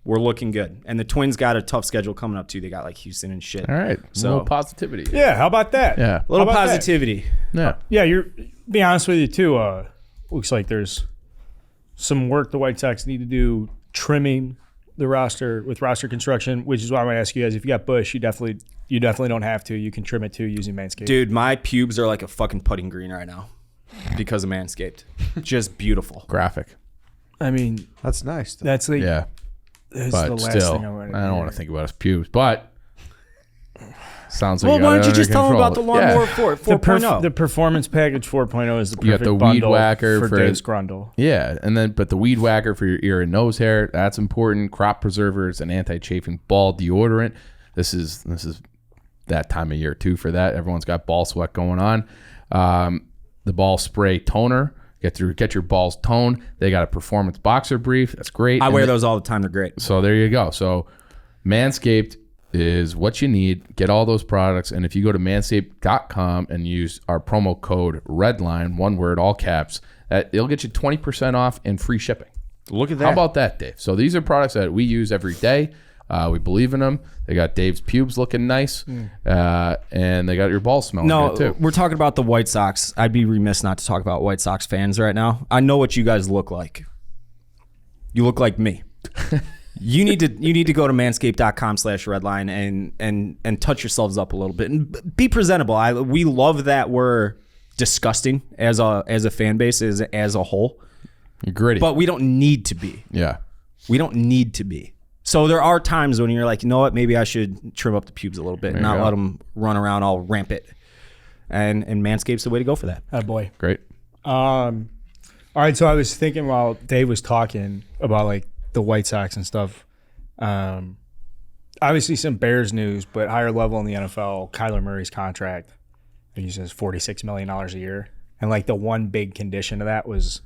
We're looking good. And the Twins got a tough schedule coming up, too. They got, like, Houston and shit.
All right.
So,
a little positivity.
Yeah, how about that?
Yeah.
A little positivity.
Yeah.
Yeah, be honest with you, too. Looks like there's some work the White Sox need to do trimming the roster with roster construction, which is why I'm going to ask you guys, if you got Bush, you definitely don't have to. You can trim it, too, using Manscaped.
Dude, my pubes are like a fucking putting green right now because of Manscaped. Just beautiful.
Graphic.
I mean,
That's nice. Though.
that's like...
Yeah.
That's
But
the last
still,
thing
I don't want to think about his pubes, but sounds like
Well,
you
why
got
don't
it
you just
under
tell them about the
control.
Lawnmower
Yeah.
4.0?
The Performance Package 4.0 is the
You got
perfect
the weed
bundle
whacker
for Dave Grundle.
Yeah, but the weed whacker for your ear and nose hair, that's important. Crop preservers and anti-chafing ball deodorant. This is that time of year too for that. Everyone's got ball sweat going on. The ball spray toner. Get your balls toned. They got a performance boxer brief. That's great.
I wear those all the time. They're great.
So there you go. So Manscaped is what you need. Get all those products. And if you go to manscaped.com and use our promo code REDLINE, one word, all caps, it'll get you 20% off and free shipping.
Look at that.
How about that, Dave? So these are products that we use every day. We believe in them. They got Dave's pubes looking nice, and they got your balls smelling good too.
We're talking about the White Sox. I'd be remiss not to talk about White Sox fans right now. I know what you guys look like. You look like me. You need to go to manscaped.com/redline and touch yourselves up a little bit and be presentable. We love that we're disgusting as a fan base, as a whole.
You're gritty,
but we don't need to be.
Yeah,
we don't need to be. So there are times when you're like, you know what, maybe I should trim up the pubes a little bit and not let them run around all rampant. And Manscaped's the way to go for that.
Oh boy,
great.
All right, so I was thinking while Dave was talking about like the White Sox and stuff. Obviously some Bears news, but higher level in the NFL, Kyler Murray's contract. He says $46 million a year, and like the one big condition of that was,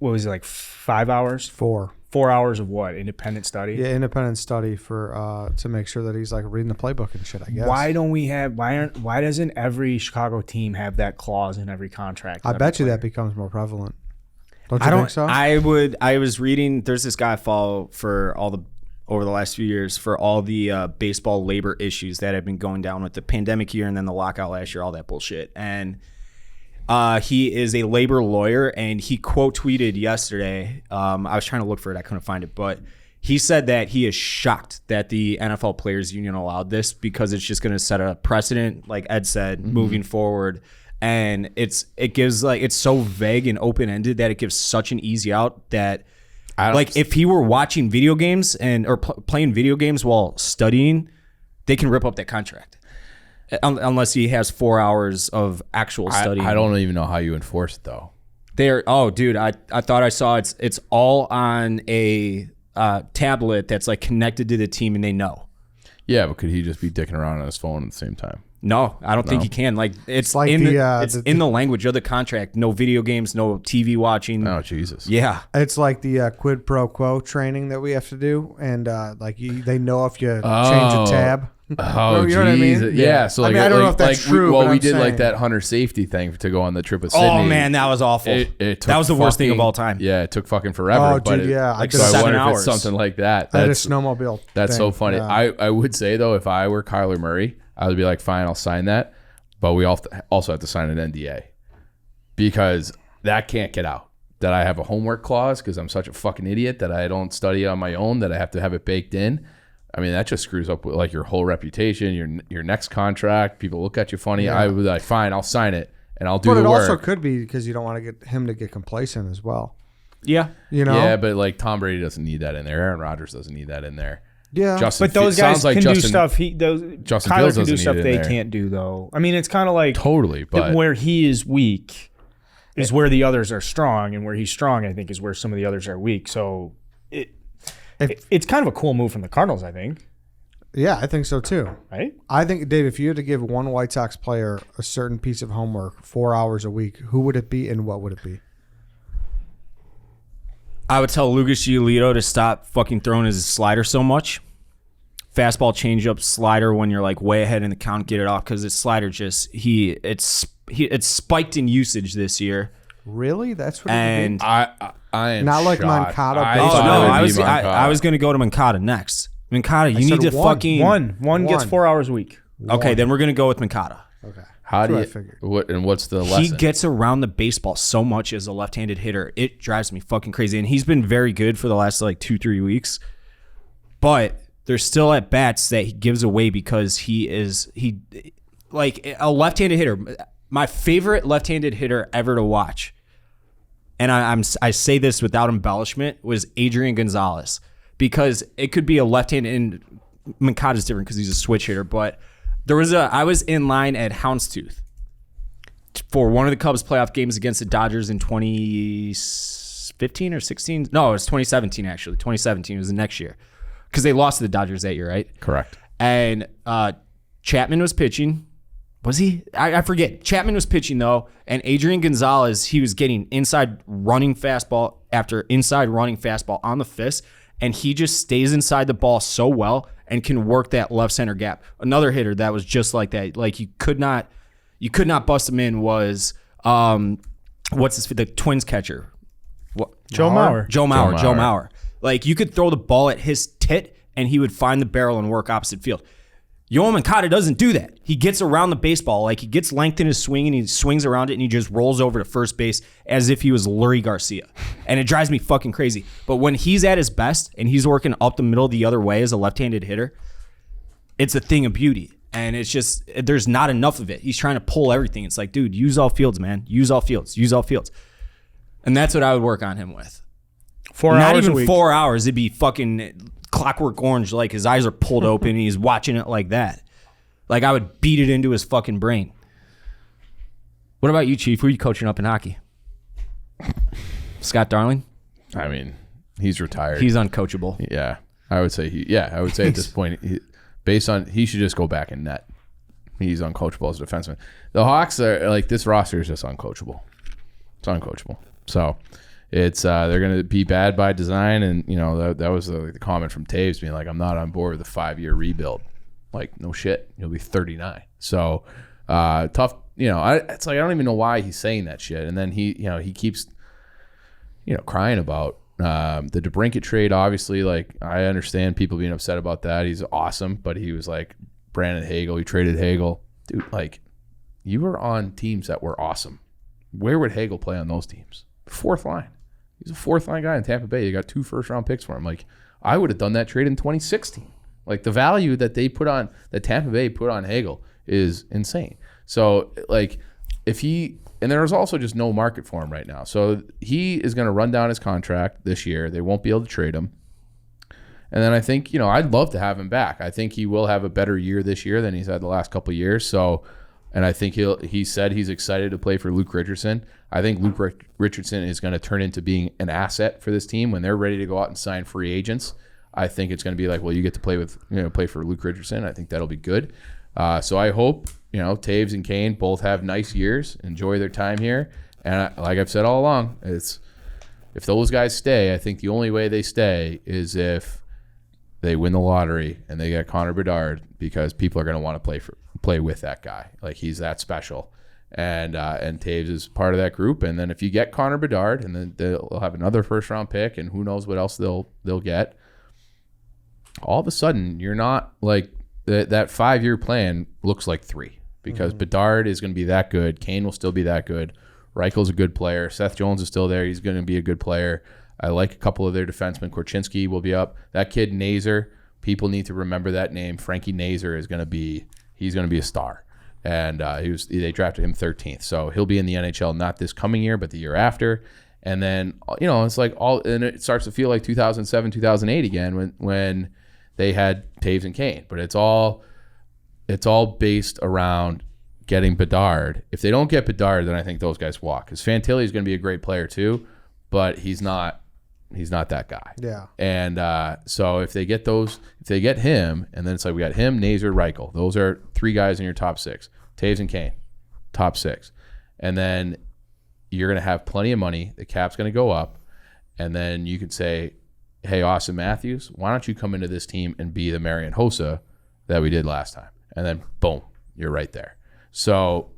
what was it, like 5 hours? 4 hours of what? Independent study?
Yeah, independent study for to make sure that he's like reading the playbook and shit, I guess.
Why doesn't every Chicago team have that clause in every contract?
I bet you that becomes more prevalent. Don't you think so?
I was reading, there's this guy I follow over the last few years for all the baseball labor issues that have been going down with the pandemic year and then the lockout last year, all that bullshit. And he is a labor lawyer, and he quote tweeted yesterday. I was trying to look for it, I couldn't find it, but he said that he is shocked that the NFL Players Union allowed this because it's just going to set a precedent, like Ed said, moving forward. And it's so vague and open ended that it gives such an easy out that, like, if he were watching video games or playing video games while studying, they can rip up that contract. Unless he has 4 hours of actual study.
I don't even know how you enforce it though.
Dude, I thought I saw it's all on a tablet that's like connected to the team and they know.
Yeah, but could he just be dicking around on his phone at the same time?
No, I don't think he can. Like it's
like
in the language of the contract. No video games, no TV watching.
Oh Jesus.
Yeah.
It's like the quid pro quo training that we have to do, and they know if you change a tab.
Oh,
You know what I mean?
geez. Yeah. So
I
like,
mean, I don't know if that's true, but
we
I'm
did like
saying.
that hunter safety thing to go on the trip with Sydney.
Oh man, that was awful.
It took
that was the worst thing of
fucking-
all time.
Yeah, it took fucking forever.
Oh,
but
dude, yeah.
like
So I
7
wonder if
hours.
it's something like that.
I had a
That's
snowmobile.
That's so
thing.
funny.
Yeah.
I would say though, if I were Kyler Murray, I would be like, fine, I'll sign that, but we also have to sign an NDA because that can't get out. That I have a homework clause because I'm such a fucking idiot that I don't study on my own. That I have to have it baked in. I mean, that just screws up with like your whole reputation, your next contract. People look at you funny.
Yeah.
I would be like, fine, I'll sign it and I'll do
But
the
it
work.
also could be because you don't want to get him to get complacent as well.
Yeah.
You know?
Yeah, but like Tom Brady doesn't need that in there. Aaron Rodgers doesn't need that in there.
Yeah.
Justin,
But those
it sounds
guys
like
can
Justin,
do stuff.
Justin
Kyler
Fields
can do
doesn't
stuff
need it
they
in there.
can't do though. I mean, it's kind of like
Totally, but
where he is weak is where the others are strong, and where he's strong, I think, is where some of the others are weak. So it's kind of a cool move from the Cardinals, I think.
Yeah, I think so too.
Right?
I think, Dave, if you had to give one White Sox player a certain piece of homework 4 hours a week, who would it be and what would it be?
I would tell Lucas Giolito to stop fucking throwing his slider so much. Fastball, changeup, slider when you're like way ahead in the count, get it off because his slider just it's spiked in usage this year.
Really? That's what
And
it would
I am
Not like
shocked.
Moncada,
I
but-
oh
thought
no,
it would
I
be
was
Moncada.
I was gonna go to Moncada next. Moncada, you need
said
to
one.
fucking
One gets
One.
4 hours a week.
Okay, then we're gonna go with Moncada.
be. Okay.
How do you?
That's what I figured.
What's the lesson?
He gets around the baseball so much as a left-handed hitter. It drives me fucking crazy. And he's been very good for the last like 2-3 weeks. But there's still at bats that he gives away because he like a left-handed hitter. My favorite left-handed hitter ever to watch, and I say this without embellishment, was Adrian Gonzalez, because it could be a left-handed, and Moncada's different because he's a switch hitter, but I was in line at Houndstooth for one of the Cubs playoff games against the Dodgers in 2015 or 16. No, it was 2017 actually. 2017 was the next year because they lost to the Dodgers that year, right?
Correct.
And Chapman was pitching. Was he? I forget. Chapman was pitching though, and Adrian Gonzalez, he was getting inside running fastball after inside running fastball on the fist, and he just stays inside the ball so well and can work that left center gap. Another hitter that was just like that, like you could not bust him in was the Twins catcher,
Joe Mauer.
Joe Mauer. Like you could throw the ball at his tit and he would find the barrel and work opposite field. Yoel Moncada doesn't do that. He gets around the baseball, like he gets length in his swing and he swings around it and he just rolls over to first base as if he was Lurie Garcia. And it drives me fucking crazy. But when he's at his best and he's working up the middle the other way as a left-handed hitter, it's a thing of beauty. And it's just, there's not enough of it. He's trying to pull everything. It's like, dude, use all fields, man. Use all fields. And that's what I would work on him with.
4
Not
hours a
even
week.
4 hours. It'd be fucking Clockwork Orange, like his eyes are pulled open and he's watching it like that. Like I would beat it into his fucking brain. What about you, Chief? Who are you coaching up in hockey? Scott Darling?
I mean, he's retired.
He's uncoachable.
Yeah, I would say at this point, he should just go back in net. He's uncoachable as a defenseman. The Hawks are like, this roster is just uncoachable. It's uncoachable. So it's they're going to be bad by design, and you know that was the comment from Taves being like, I'm not on board with a 5-year rebuild. Like, no shit, you'll be 39. So tough. You know, it's like I don't even know why he's saying that shit. And then he keeps crying about the DeBrincat trade. Obviously, like I understand people being upset about that. He's awesome, but he was like Brandon Hagel. He traded Hagel, dude. Like you were on teams that were awesome. Where would Hagel play on those teams? Fourth line. He's a fourth line guy in Tampa Bay. You got 2 first-round picks for him. Like I would have done that trade in 2016. Like the value that Tampa Bay put on Hagel is insane. So like and there's also just no market for him right now. So he is going to run down his contract this year. They won't be able to trade him. And then I think, I'd love to have him back. I think he will have a better year this year than he's had the last couple of years. So, and I think he said he's excited to play for Luke Richardson. I think Luke Richardson is going to turn into being an asset for this team when they're ready to go out and sign free agents. I think it's going to be like, well, you get to play for Luke Richardson. I think that'll be good. So I hope, Taves and Kane both have nice years, enjoy their time here. And like I've said all along, if those guys stay, I think the only way they stay is if they win the lottery and they get Connor Bedard because people are going to want to play with that guy. Like, he's that special. And Taves is part of that group. And then if you get Connor Bedard, and then they'll have another first round pick, and who knows what else they'll get. All of a sudden, you're not like that 5-year plan looks like 3 because Bedard is going to be that good. Kane will still be that good. Reichel's a good player. Seth Jones is still there. He's going to be a good player. I like a couple of their defensemen. Korchinski will be up. That kid Nazer, people need to remember that name. Frankie Nazer he's going to be a star. And they drafted him 13th. So he'll be in the NHL not this coming year, but the year after. And then, it's like and it starts to feel like 2007, 2008 again when they had Taves and Kane. But it's all based around getting Bedard. If they don't get Bedard, then I think those guys walk. Because Fantilli is going to be a great player too, but he's not that guy.
Yeah.
And so if they get him, and then it's like we got him, Nazer, Reichel. Those are 3 guys in your top 6. Taves and Kane, top 6. And then you're going to have plenty of money. The cap's going to go up. And then you could say, hey, Austin Matthews, why don't you come into this team and be the Marian Hossa that we did last time? And then, boom, you're right there. So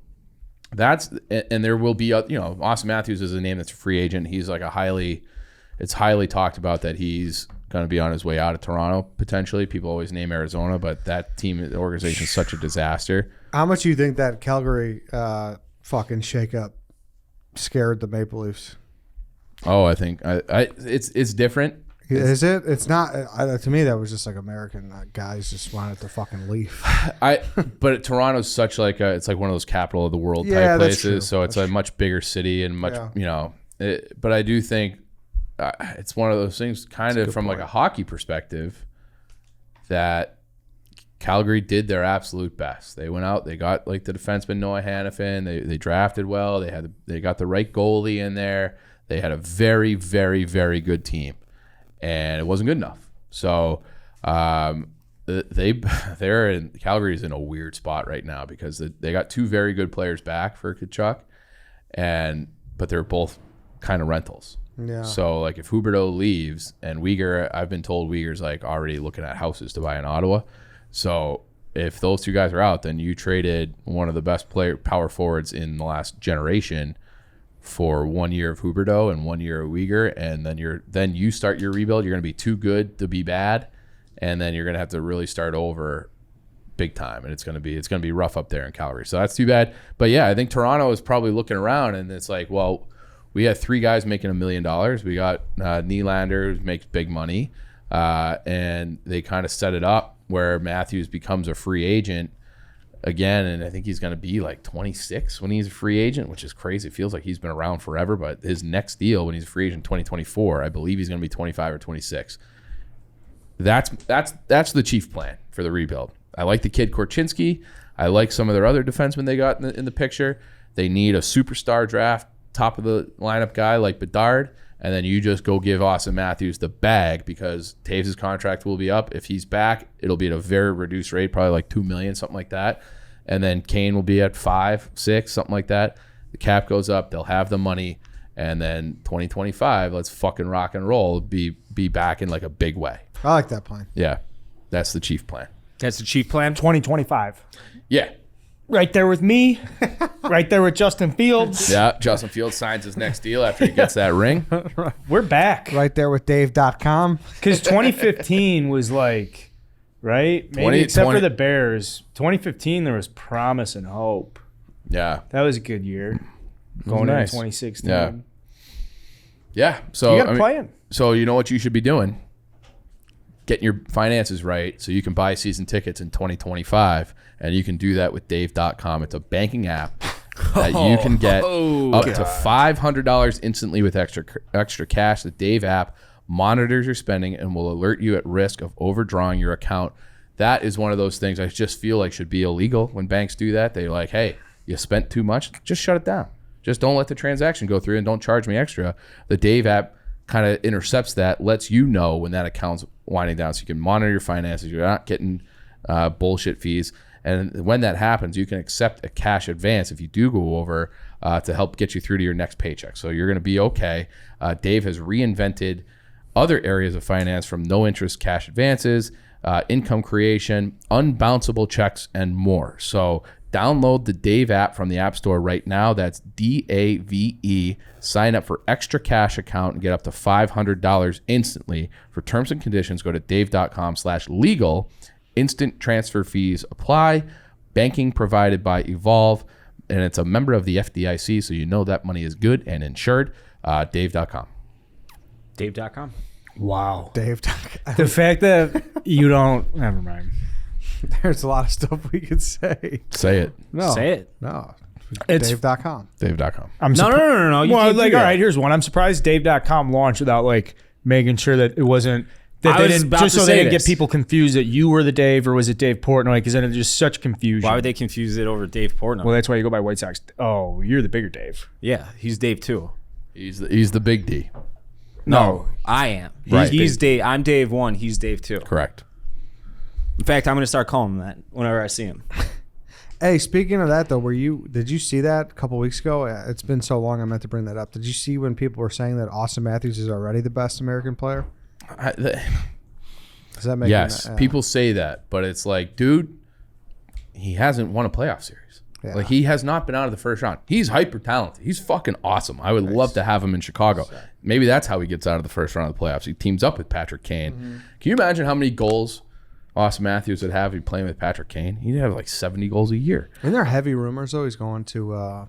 and there will be, Austin Matthews is a name that's a free agent. He's like it's highly talked about that he's going to be on his way out of Toronto, potentially. People always name Arizona, but that team, the organization is such a disaster.
How much do you think that Calgary fucking shakeup scared the Maple Leafs?
Oh, I think it's different.
Is it? It's not. To me, that was just like American guys just wanted to fucking leave.
But Toronto's such like it's like one of those capital of the world type places. So it's a much bigger city and much but I do think it's one of those things, kind of from like a hockey perspective, that Calgary did their absolute best. They went out, they got like the defenseman Noah Hannafin. They drafted well. They got the right goalie in there. They had a very, very, very good team. And it wasn't good enough. So Calgary's in a weird spot right now because they got 2 very good players back for Tkachuk, but they're both kind of rentals.
Yeah.
So like if Huberdeau leaves and Weegar, I've been told Weegar's like already looking at houses to buy in Ottawa. So if those 2 guys are out, then you traded one of the best power forwards in the last generation for 1 year of Huberdeau and 1 year of Weegar, and then you start your rebuild. You're going to be too good to be bad, and then you're going to have to really start over big time, and it's going to be rough up there in Calgary. So that's too bad. But yeah, I think Toronto is probably looking around, and it's like, well, we had 3 guys making $1 million. We got Nylander, who makes big money, and they kind of set it up where Matthews becomes a free agent again, and I think he's going to be like 26 when he's a free agent, which is crazy. It feels like he's been around forever, but his next deal when he's a free agent 2024, I believe he's going to be 25 or 26. That's the chief plan for the rebuild. I like the kid Korchinski. I like some of their other defensemen they got in the picture. They need a superstar draft, top of the lineup guy like Bedard, and then you just go give Austin Matthews the bag because Taves' contract will be up. If he's back, it'll be at a very reduced rate, probably like $2 million, something like that. And then Kane will be at 5, 6, something like that. The cap goes up. They'll have the money. And then 2025, let's fucking rock and roll, be back in like a big way.
I like that plan.
Yeah, that's the chief plan.
That's the chief plan?
2025.
Yeah.
Right there with me. Right there with Justin Fields.
Yeah, Justin Fields signs his next deal after he gets that ring.
We're back.
Right there with Dave.com.
Because 2015 was like, right? Maybe except for the Bears. 2015, there was promise and hope.
Yeah.
That was a good year. Going into 2016.
Yeah. Yeah. So,
you got a plan.
So you know what you should be doing? Getting your finances right so you can buy season tickets in 2025, and you can do that with Dave.com. It's a banking app that you can get up to $500 instantly with extra cash. The Dave app monitors your spending and will alert you at risk of overdrawing your account. That is one of those things I just feel like should be illegal when banks do that. They're like, hey, you spent too much, just shut it down. Just don't let the transaction go through and don't charge me extra. The Dave app kind of intercepts that, lets you know when that account's winding down so you can monitor your finances. You're not getting bullshit fees. And when that happens, you can accept a cash advance if you do go over to help get you through to your next paycheck. So you're going to be okay. Dave has reinvented other areas of finance from no interest cash advances, income creation, unbounceable checks, and more. So download the Dave app from the App Store right now. That's DAVE. Sign up for extra cash account and get up to $500 instantly. For terms and conditions, go to dave.com/legal. Instant transfer fees apply. Banking provided by Evolve. And it's a member of the FDIC, so you know that money is good and insured. Dave.com.
Dave.com.
Wow.
Dave.
The fact that you don't, never mind.
There's a lot of stuff we could say.
Say it.
No.
Say it.
No.
It's
Dave.com.
Dave.com.
No. You
Well,
can't
like,
do
all
that.
right, here's one. I'm surprised Dave.com launched without like making sure that it wasn't that
I
they
was
didn't
about
just
to
so they
say
didn't
this.
get people confused that you were the Dave or was it Dave Portnoy, because then it's just such confusion.
Why would they confuse it over Dave Portnoy?
Well, that's why you go by White Sox. Oh, you're the bigger Dave.
Yeah, he's Dave too.
He's the big D.
No,
I am.
Right.
He's Dave. I'm Dave 1. He's Dave 2.
Correct.
In fact, I'm going to start calling him that whenever I see him.
Hey, speaking of that though, did you see that a couple weeks ago? It's been so long I meant to bring that up. Did you see when people were saying that Austin Matthews is already the best American player? Does that make
Yes, people say that, but it's like, dude, he hasn't won a playoff series.
Yeah.
Like, he has not been out of the first round. He's hyper talented. He's fucking awesome. I would love to have him in Chicago. Maybe that's how he gets out of the first round of the playoffs. He teams up with Patrick Kane. Can you imagine how many goals Austin Matthews would have if he playing with Patrick Kane? He'd have like 70 goals a year.
And there are heavy rumors though he's going to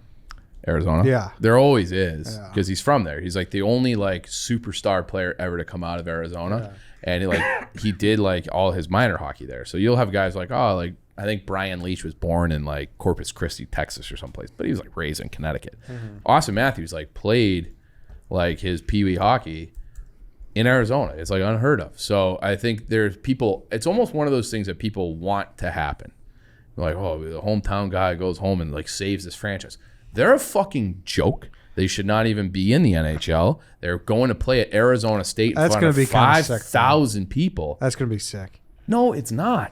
Arizona.
Yeah.
There always is,
Yeah.
because he's from there. He's like the only like superstar player ever to come out of Arizona. And he did like all his minor hockey there. So you'll have guys like, I think Brian Leach was born in like Corpus Christi, Texas or someplace, but he was like raised in Connecticut. Austin Matthews like played like his peewee hockey in Arizona. It's like unheard of. So I think there's people, it's almost one of those things that people want to happen. Like, oh, the hometown guy goes home and like saves this franchise. They're a fucking joke. They should not even be in the NHL. They're going to play at Arizona State in
That's
front
gonna
of
be kinda sick,
5,000 people.
That's going to be sick.
No, it's not.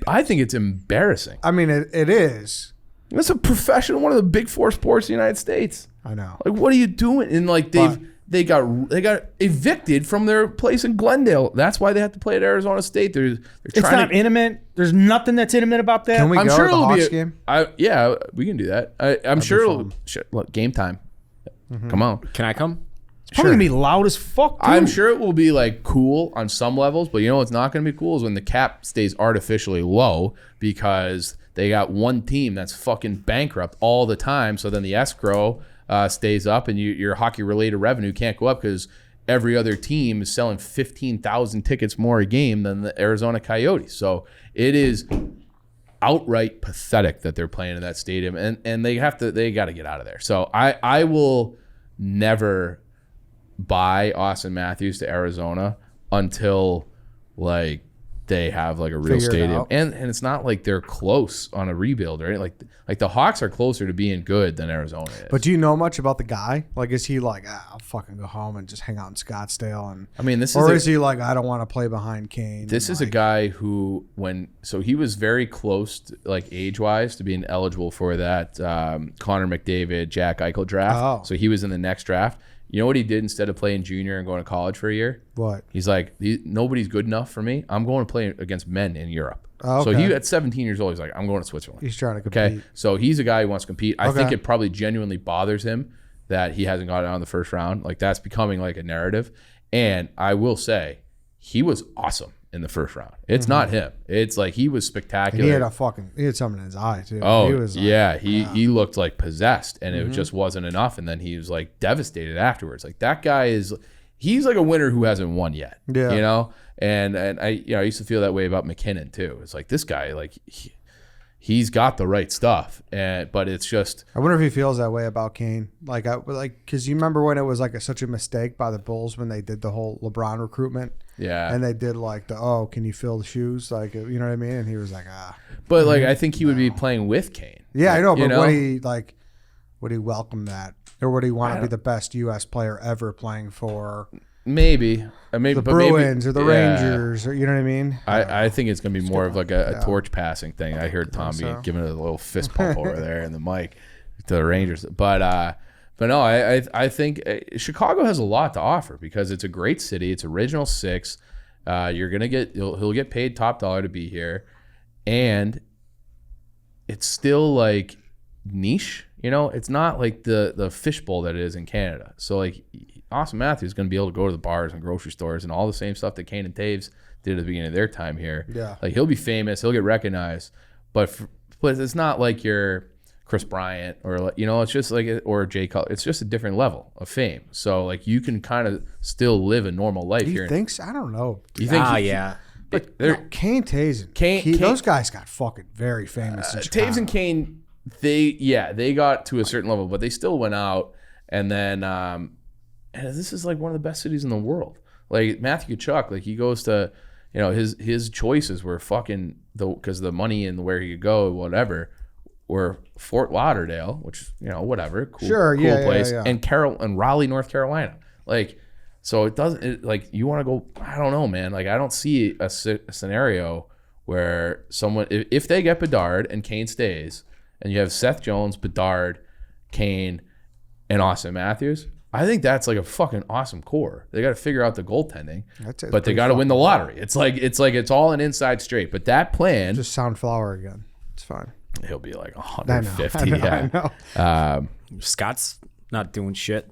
I think it's embarrassing.
I mean, it is.
It's a professional, one of the big four sports in the United States.
I know.
Like, what are you doing? And like they got evicted from their place in Glendale. That's why they have to play at Arizona State. They're
it's
trying
not intimate. There's nothing that's intimate about that.
Can we
I'm
go
sure
to the
it'll be
Hawks
a-
game?
Yeah, we can do that. I'm sure it'll. Look, game time. Come on.
Can I come?
It's probably gonna be loud as fuck. Too.
I'm sure it will be like cool on some levels, but you know what's not going to be cool is when the cap stays artificially low because they got one team that's fucking bankrupt all the time. So then the escrow stays up and your hockey related revenue can't go up because every other team is selling 15,000 tickets more a game than the Arizona Coyotes. So it is outright pathetic that they're playing in that stadium, and they got to get out of there. So I will never buy Austin Matthews to Arizona until like they have like a real
Figure it
stadium,
out.
and it's not like they're close on a rebuild or anything. Like the Hawks are closer to being good than Arizona is.
But do you know much about the guy? Like, is he like, I'll fucking go home and just hang out in Scottsdale? And
I mean,
is he like, I don't want to play behind Kane?
This
and,
is a
like,
guy who, he was very close, like age-wise, to being eligible for that Connor McDavid, Jack Eichel draft.
Oh.
So he was in the next draft. You know what he did instead of playing junior and going to college for a year?
What?
He's like, nobody's good enough for me. I'm going to play against men in Europe.
Oh,
So
okay.
he, at 17 years old, he's like, I'm going to Switzerland.
He's trying to compete.
Okay, so he's a guy who wants to compete. I think
Okay.
it probably genuinely bothers him that he hasn't got out in the first round. Like, that's becoming like a narrative. And I will say, he was awesome in the first round. It's not him. It's like he was spectacular.
And he had something in his eye too.
Oh,
he was like,
yeah. He looked like possessed, and it just wasn't enough. And then he was like devastated afterwards. Like, that guy he's like a winner who hasn't won yet.
Yeah.
You know? And I used to feel that way about McKinnon too. It's like, this guy, like he's got the right stuff. But it's just,
I wonder if he feels that way about Kane. Because you remember when it was like such a mistake by the Bulls when they did the whole LeBron recruitment.
yeah.
And they did like can you fill the shoes? Like, you know what I mean? And he was like,
But like, I think he would be playing with Kane.
Yeah, I know.
You
But would he welcome that? Or would he want to be the best U.S. player ever playing for
Maybe
the Bruins or the Rangers? Or you know what I mean?
I think it's going to be more of like a torch passing thing. I heard Tommy
so.
giving it a little fist pump over there in the mic to the Rangers. But But no, I think Chicago has a lot to offer because it's a great city. It's original six. You're gonna he'll get paid top dollar to be here, and it's still like niche. You know, it's not like the fishbowl that it is in Canada. So like Austin Matthews is gonna be able to go to the bars and grocery stores and all the same stuff that Kane and Taves did at the beginning of their time here.
Yeah,
like he'll be famous, he'll get recognized, but it's not like you're Chris Bryant or, you know, it's just like, or Jay Cutler. It's just a different level of fame. So like you can kind of still live a normal life here.
You think so? I don't know.
You think?
Yeah.
But Kane, Taves, and
Kane,
those guys got fucking very famous in Chicago.
Taves and Kane, they got to a certain level, but they still went out. And then, and this is like one of the best cities in the world. Like Matthew Tkachuk, like he goes to, you know, his choices were fucking because the money and where he could go, whatever, were Fort Lauderdale, which, you know, whatever, cool place,
yeah.
and Raleigh, North Carolina. Like, so it doesn't like you want to go. I don't know, man. Like I don't see a scenario where someone if they get Bedard and Kane stays, and you have Seth Jones, Bedard, Kane, and Austin Matthews. I think that's like a fucking awesome core. They got to figure out the goaltending, but they got to win the lottery. It's it's all an inside straight. But that plan,
just sound Flower again. It's fine.
He'll be like 150.
I know.
Scott's not doing shit.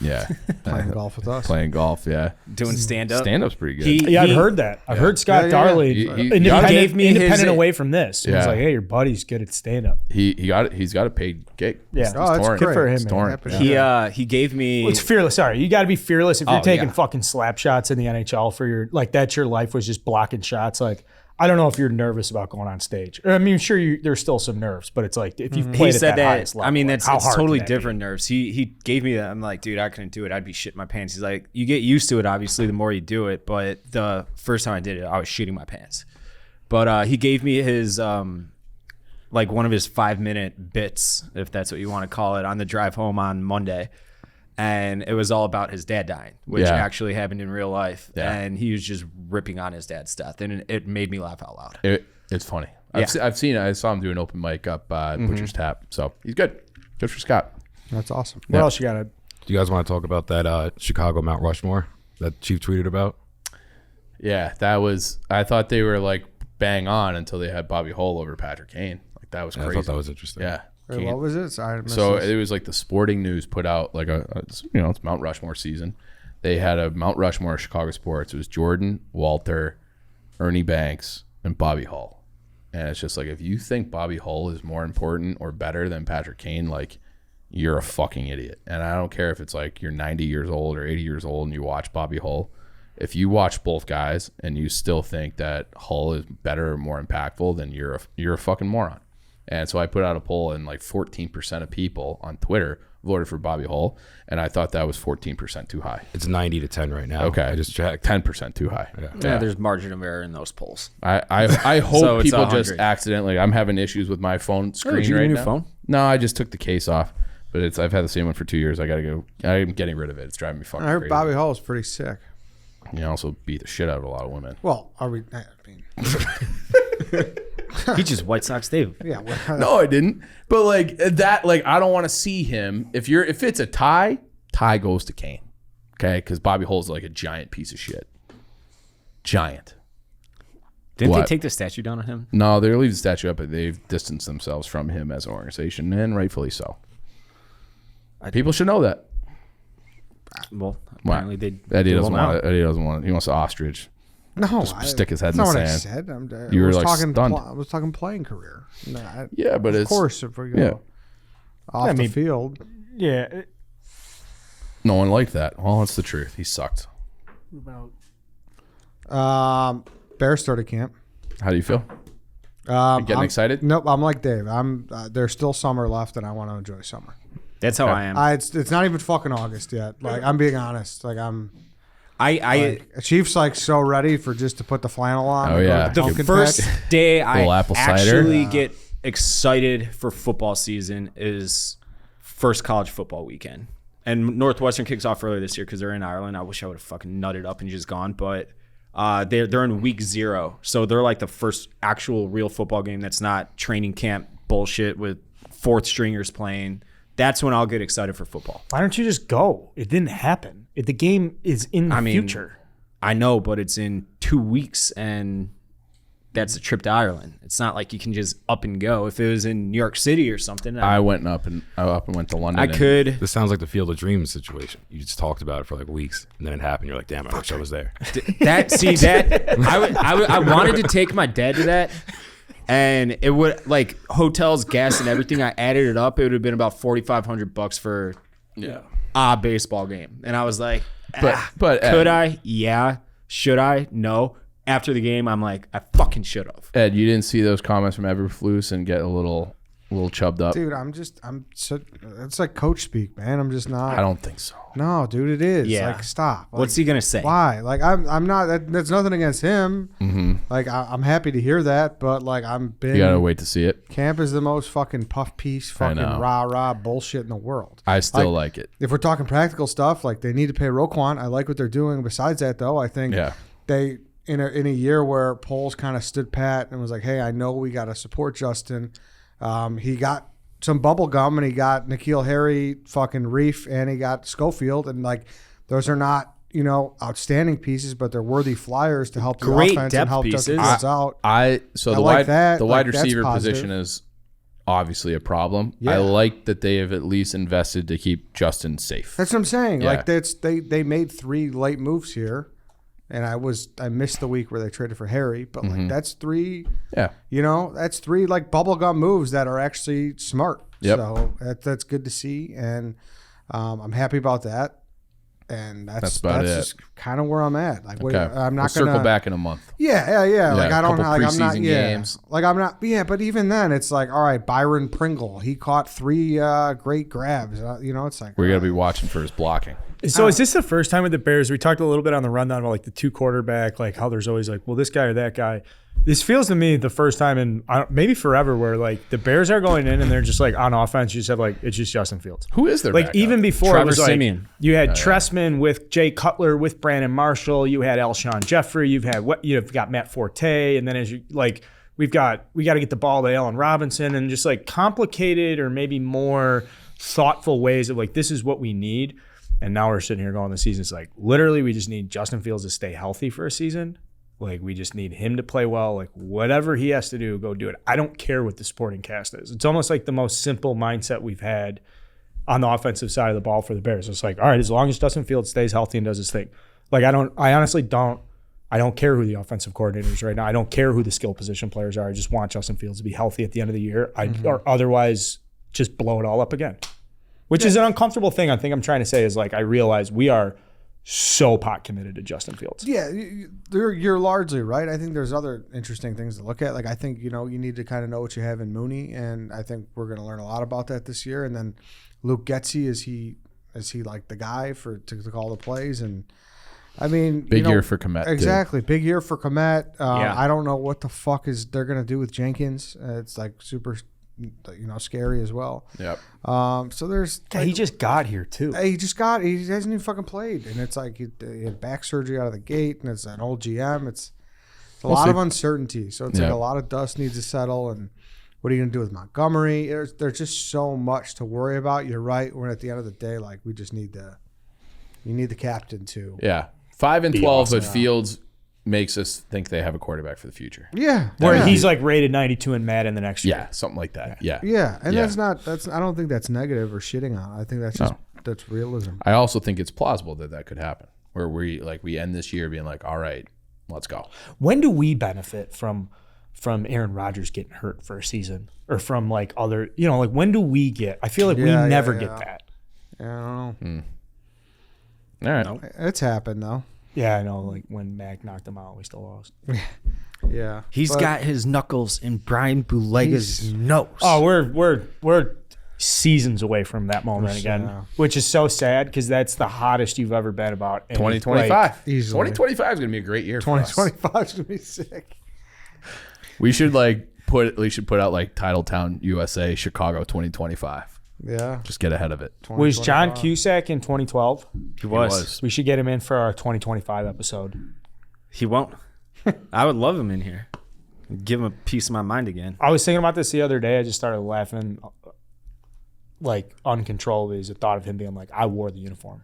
Yeah.
Playing golf with us.
Playing golf, yeah.
Doing stand-up.
Stand-up's pretty good.
I've heard that. I've heard Scott Darley independent from this. He was like, hey, your buddy's good at stand-up.
He's got a paid gig.
Yeah.
That's
good for him,
man.
He gave me...
Well, it's fearless. Sorry, you got to be fearless if you're taking fucking slap shots in the NHL for your... Like, that's your life was just blocking shots. Like, I don't know if you're nervous about going on stage. I mean, sure, there's still some nerves, but it's like if you've played at that highest level.
I mean, it's totally different
be?
nerves. He gave me that. I'm like, dude, I couldn't do it. I'd be shitting my pants. He's like, you get used to it, obviously, the more you do it. But the first time I did it, I was shitting my pants. But he gave me his, like one of his 5-minute bits, if that's what you want to call it, on the drive home on Monday. And it was all about his dad dying, which actually happened in real life. Yeah. And he was just ripping on his dad's death. And it made me laugh out loud.
It's funny. I've seen it. I saw him do an open mic up Butcher's Tap. So he's good. Good for Scott.
That's awesome.
What else you got?
Do you guys want to talk about that Chicago Mount Rushmore that Chief tweeted about?
Yeah, that was... I thought they were like bang on until they had Bobby Hull over Patrick Kane. Like that was crazy.
I thought that was interesting.
Yeah.
Wait, what was it? Sorry,
it was like the Sporting News put out like it's Mount Rushmore season. They had a Mount Rushmore of Chicago sports. It was Jordan, Walter, Ernie Banks, and Bobby Hull. And it's just like, if you think Bobby Hull is more important or better than Patrick Kane, like you're a fucking idiot. And I don't care if it's like you're 90 years old or 80 years old and you watch Bobby Hull. If you watch both guys and you still think that Hull is better or more impactful, then you're a fucking moron. And so I put out a poll, and like 14% of people on Twitter voted for Bobby Hull, and I thought that was 14% too high.
It's 90-10 right now.
Okay,
I just checked.
10% too high.
Yeah, there's margin of error in those polls.
I hope so people just accidentally. I'm having issues with my phone screen
did you
right
get a new
now.
phone?
No, I just took the case off, but I've had the same one for 2 years. I gotta go. I'm getting rid of it. It's driving me fucking
I heard
crazy.
Bobby Hull is pretty sick.
You also beat the shit out of a lot of women.
Well, I mean,
He just White Sox Dave.
yeah.
No, I didn't. But like that, like I don't want to see him. If it's a tie goes to Kane. Okay, because Bobby Hull's like a giant piece of shit. Giant.
Didn't they take the statue down on him?
No, they're leaving the statue up, but they've distanced themselves from him as an organization, and rightfully so. People should know that.
Well, apparently they.
Eddie doesn't want it. Eddie doesn't want it. He wants an ostrich.
No,
stick his head in the sand.
That's not what I said.
You were like
talking
stunned.
I was talking playing career.
Yeah, but
of course, if we go off the field.
Yeah.
No one liked that. Well, that's the truth. He sucked.
Bears started camp.
How do you feel? You getting excited?
Nope, I'm like Dave. There's still summer left, and I want to enjoy summer.
That's how I am.
It's not even fucking August yet. Like I'm being honest. Like Chief's like so ready for just to put the flannel on.
Oh yeah.
The first day I
apple
actually
cider.
get excited for football season is first college football weekend. And Northwestern kicks off earlier this year because they're in Ireland. I wish I would have fucking nutted up and just gone, but they're in week 0, so they're like the first actual real football game that's not training camp bullshit with fourth stringers playing. that's when I'll get excited for football.
Why don't you just go? It didn't happen. The game is in the future.
I know, but it's in 2 weeks, and that's a trip to Ireland. It's not like you can just up and go. If it was in New York City or something,
I went up and went to London.
I could.
This sounds like the Field of Dreams situation. You just talked about it for like weeks, and then it happened. You're like, damn, I wish I was there.
I wanted to take my dad to that, and it would like hotels, gas, and everything. I added it up. It would have been about $4,500 for a baseball game, and I was like,
but
could I? Yeah. Should I? No. After the game, I'm like, I fucking should have.
Ed, you didn't see those comments from Eberflus and get a little chubbed up?
Dude, it's like coach speak, man. I'm just not.
I don't think so.
No, dude, it is.
Yeah.
Like, stop. Like,
What's he going to say?
Why? Like, I'm not, that's nothing against him.
Mm-hmm.
Like, I'm happy to hear that, but like,
You gotta wait to see it.
Camp is the most fucking puff piece, fucking rah-rah bullshit in the world.
I still like it.
If we're talking practical stuff, like, they need to pay Roquan. I like what they're doing. Besides that, though, I think they, in a year where Poles kind of stood pat and was like, hey, I know we got to support Justin. He got some bubble gum, and he got N'Keal Harry, fucking Reef, and he got Schofield, and like those are not outstanding pieces, but they're worthy flyers to help the offense and help Justin Fields out.
The wide receiver position is obviously a problem.
Yeah.
I like that they have at least invested to keep Justin safe.
That's what I'm saying.
Yeah.
Like they made 3 late moves here. And I missed the week where they traded for Harry, but like that's 3.
Yeah,
that's 3 like bubblegum moves that are actually smart.
Yep.
So that's good to see, and I'm happy about that. And that's just kind of where I'm at. Like,
okay.
I'm not
we'll circle
gonna
back in a month.
Yeah. Like I don't. Like I'm not.
Games.
Like I'm not. Yeah. But even then, it's like, all right, Byron Pringle. He caught 3 great grabs. It's like
We're gonna be watching for his blocking.
So is this the first time with the Bears? We talked a little bit on the rundown about like the 2 quarterback, like how there's always like, well, this guy or that guy. This feels to me the first time in maybe forever where like the Bears are going in and they're just like on offense. You just have like, it's just Justin Fields.
Who is their
like
backup?
even before
Trevor
it was like
Siemian.
You had Tressman with Jay Cutler with Brandon Marshall. You had Alshon Jeffrey. You've got Matt Forte, and then as you like we got to get the ball to Allen Robinson, and just like complicated or maybe more thoughtful ways of like this is what we need. And now we're sitting here going the season's like literally we just need Justin Fields to stay healthy for a season. Like we just need him to play well. Like whatever he has to do, go do it. I don't care what the supporting cast is. It's almost like the most simple mindset we've had on the offensive side of the ball for the Bears. It's like, all right, as long as Justin Fields stays healthy and does his thing. Like I honestly don't care who the offensive coordinator is right now. I don't care who the skill position players are. I just want Justin Fields to be healthy at the end of the year. Or otherwise just blow it all up again. Which is an uncomfortable thing I think I'm trying to say is like I realize we are so pot committed to Justin Fields.
Yeah, you're largely right. I think there's other interesting things to look at. Like I think you need to kind of know what you have in Mooney, and I think we're going to learn a lot about that this year. And then Luke Getsy, is he like the guy to call the plays? And I mean,
big year for Komet.
Exactly, big year for Komet.
Yeah.
I don't know what the fuck they're going to do with Jenkins. It's like super. Scary as well.
Yep.
So there's
he just got here too.
He hasn't even fucking played, and it's like he had back surgery out of the gate, and it's an old GM. It's a lot of uncertainty. So it's like a lot of dust needs to settle. And what are you gonna do with Montgomery? There's just so much to worry about. You're right. We're at the end of the day, like we just need you need the captain to
5-12, but Fields makes us think they have a quarterback for the future.
Yeah.
Where he's like rated 92 and mad in the next year.
Yeah, something like that. Yeah.
Yeah. And that's I don't think that's negative or shitting on. I think that's just that's realism.
I also think it's plausible that could happen. Where we end this year being like, all right, let's go.
When do we benefit from Aaron Rodgers getting hurt for a season? Or from like other like when do we get I feel like we never get that.
Yeah, I don't know.
All right.
Nope. It's happened though.
Yeah, I know. Like when Mac knocked him out, we still lost.
Yeah,
He's got his knuckles in Brian Bulega's nose.
Oh, we're seasons away from that moment again, which is so sad because that's the hottest you've ever been about.
2025.
Like,
easily.
2025 is gonna be a great year.
2025 is gonna be sick.
We should put out like Titletown USA Chicago 2025.
Yeah,
Just get ahead of it.
Was John Cusack in 2012?
He was.
We should get him in for our 2025 episode.
He won't. I would love him in here. Give him a piece of my mind again.
I was thinking about this the other day. I just started laughing. like uncontrollably is the thought of him being like, I wore the uniform.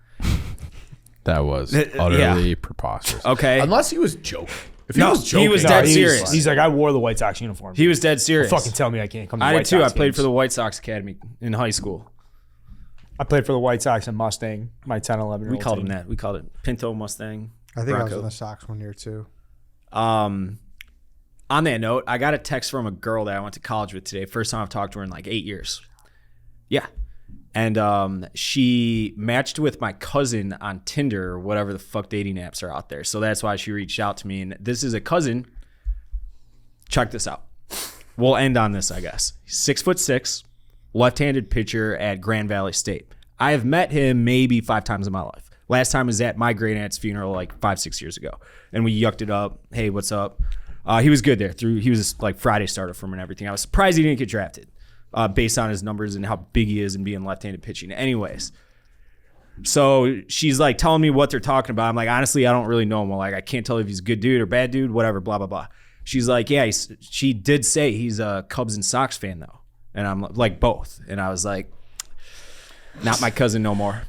That was utterly preposterous.
Okay.
Unless he was joking. If
No, he was dead serious.
He's like, I wore the White Sox uniform.
He was dead serious.
Fucking tell me I can't come to the
I
White
did too.
Sox
I played
games.
for the White Sox Academy in high school.
I played for the White Sox and Mustang, my 10, 11-year-old
We called
team.
him that. We called it Pinto Mustang.
I think I was
Bronco.
in the Sox one year too.
On that note, I got a text from a girl that I went to college with today. First time I've talked to her in like 8 years. Yeah. And she matched with my cousin on Tinder or whatever the fuck dating apps are out there. So that's why she reached out to me. And this is a cousin. Check this out. We'll end on this, I guess. He's 6'6", left-handed pitcher at Grand Valley State. I have met him maybe 5 times in my life. Last time was at my great aunt's funeral like 5-6 years ago. And we yucked it up. Hey, what's up? He was good there. He was like Friday starter for him and everything. I was surprised he didn't get drafted based on his numbers and how big he is and being left-handed pitching. Anyways, so she's like telling me what they're talking about. I'm like, honestly, I don't really know him. Well, like, I can't tell if he's a good dude or bad dude, whatever, blah, blah, blah. She's like, yeah, she did say he's a Cubs and Sox fan, though. And I'm like, both. And I was like, not my cousin no more.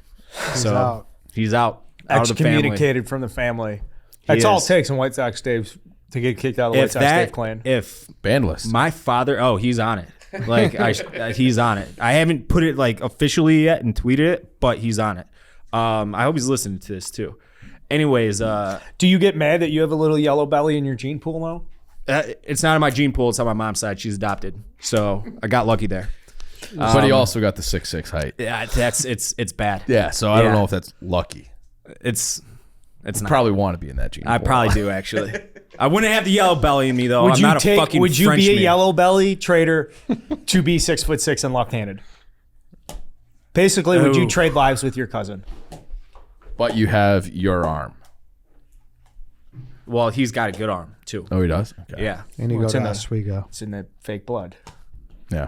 So he's out of the family.
Excommunicated from the family. That's all it takes in White Sox Dave's to get kicked out of the White Sox Dave clan.
If
Bandless.
my father, he's on it. Like he's on it. I haven't put it like officially yet and tweeted it, but he's on it. I hope he's listening to this too. Anyways,
do you get mad that you have a little yellow belly in your gene pool now?
It's not on my gene pool. It's on my mom's side. She's adopted, so I got lucky there.
But he also got the 6'6" height.
Yeah, it's bad.
Yeah, so I don't know if that's lucky.
It's not.
Probably want to be in that gene
I
pool.
probably do actually. I wouldn't have the yellow belly in me though.
Would
I'm
you
not a fucking
Would you be a
Frenchman.
yellow belly trader to be 6'6" and left-handed? Basically, would you trade lives with your cousin?
But you have your arm.
Well, he's got a good arm too.
Oh, he does? Okay.
Yeah,
And you
Well,
go
it's
to
in the-
Oswego.
It's in the fake blood.
Yeah.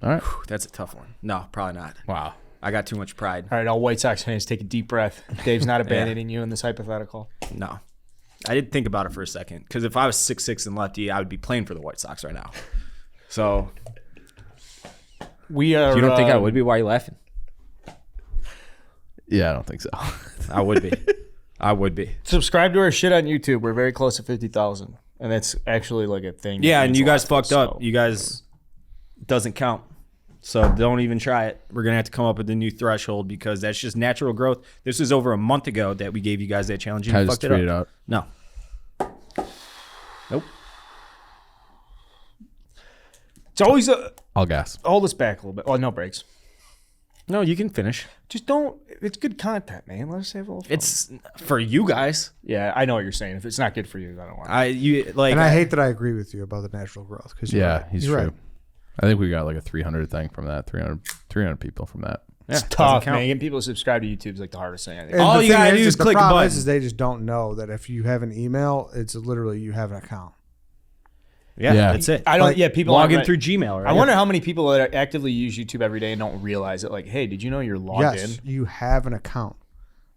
All right.
that's a tough one. No, probably not.
Wow.
I got too much pride.
All right, all White Sox fans, take a deep breath. Dave's not abandoning you in this hypothetical.
No, I did think about it for a second because if I was 6'6" and lefty, I would be playing for the White Sox right now. So
We are.
you don't think I would be? Why are you laughing?
Yeah, I don't think so.
I would be. I would be.
Subscribe to our shit on YouTube. We're very close to 50,000, and that's actually like a thing.
Yeah,
that
and
means
you
a lot
guys
to us,
fucked up.
so-
You guys doesn't count. So don't even try it. We're gonna have to come up with a new threshold because that's just natural growth. This was over a month ago that we gave you guys that challenge. And
I
you
just
fucked it
tweeted
up.
out.
No. Nope.
It's always a.
I'll gas.
Hold us back a little bit. Oh, no breaks.
No, you can finish.
Just don't. It's good content, man. Let us have a little fun.
It's for you guys.
Yeah, I know what you're saying. If it's not good for you, I don't want it.
And I hate that I agree with you about the natural growth. Because
Yeah, he's
you're
true.
right.
I think we got like a 300 thing from that. 300 people from that.
It's tough, man. Getting people to subscribe to YouTube is like the hardest thing I think.
And
All
the
you
thing
gotta do is
the
click a
problem
button.
is they just don't know that if you have an email, it's literally you have an account.
Yeah,
Yeah.
that's it.
I don't.
Like,
Yeah, people
Log in
aren't-
through Gmail. Right?
I wonder how many people that actively use YouTube every day and don't realize it. Like, hey, did you know you're logged
Yes,
in?
you have an account.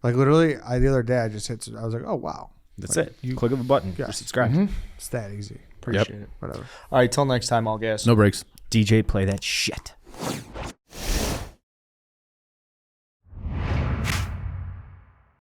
Like literally, the other day I just hit. I was like, oh wow,
That's it. You click of a button.
Yeah.
You're subscribed.
it's that easy.
Appreciate it.
Whatever.
All right, till next time, I'll guess.
No breaks.
DJ, play that shit.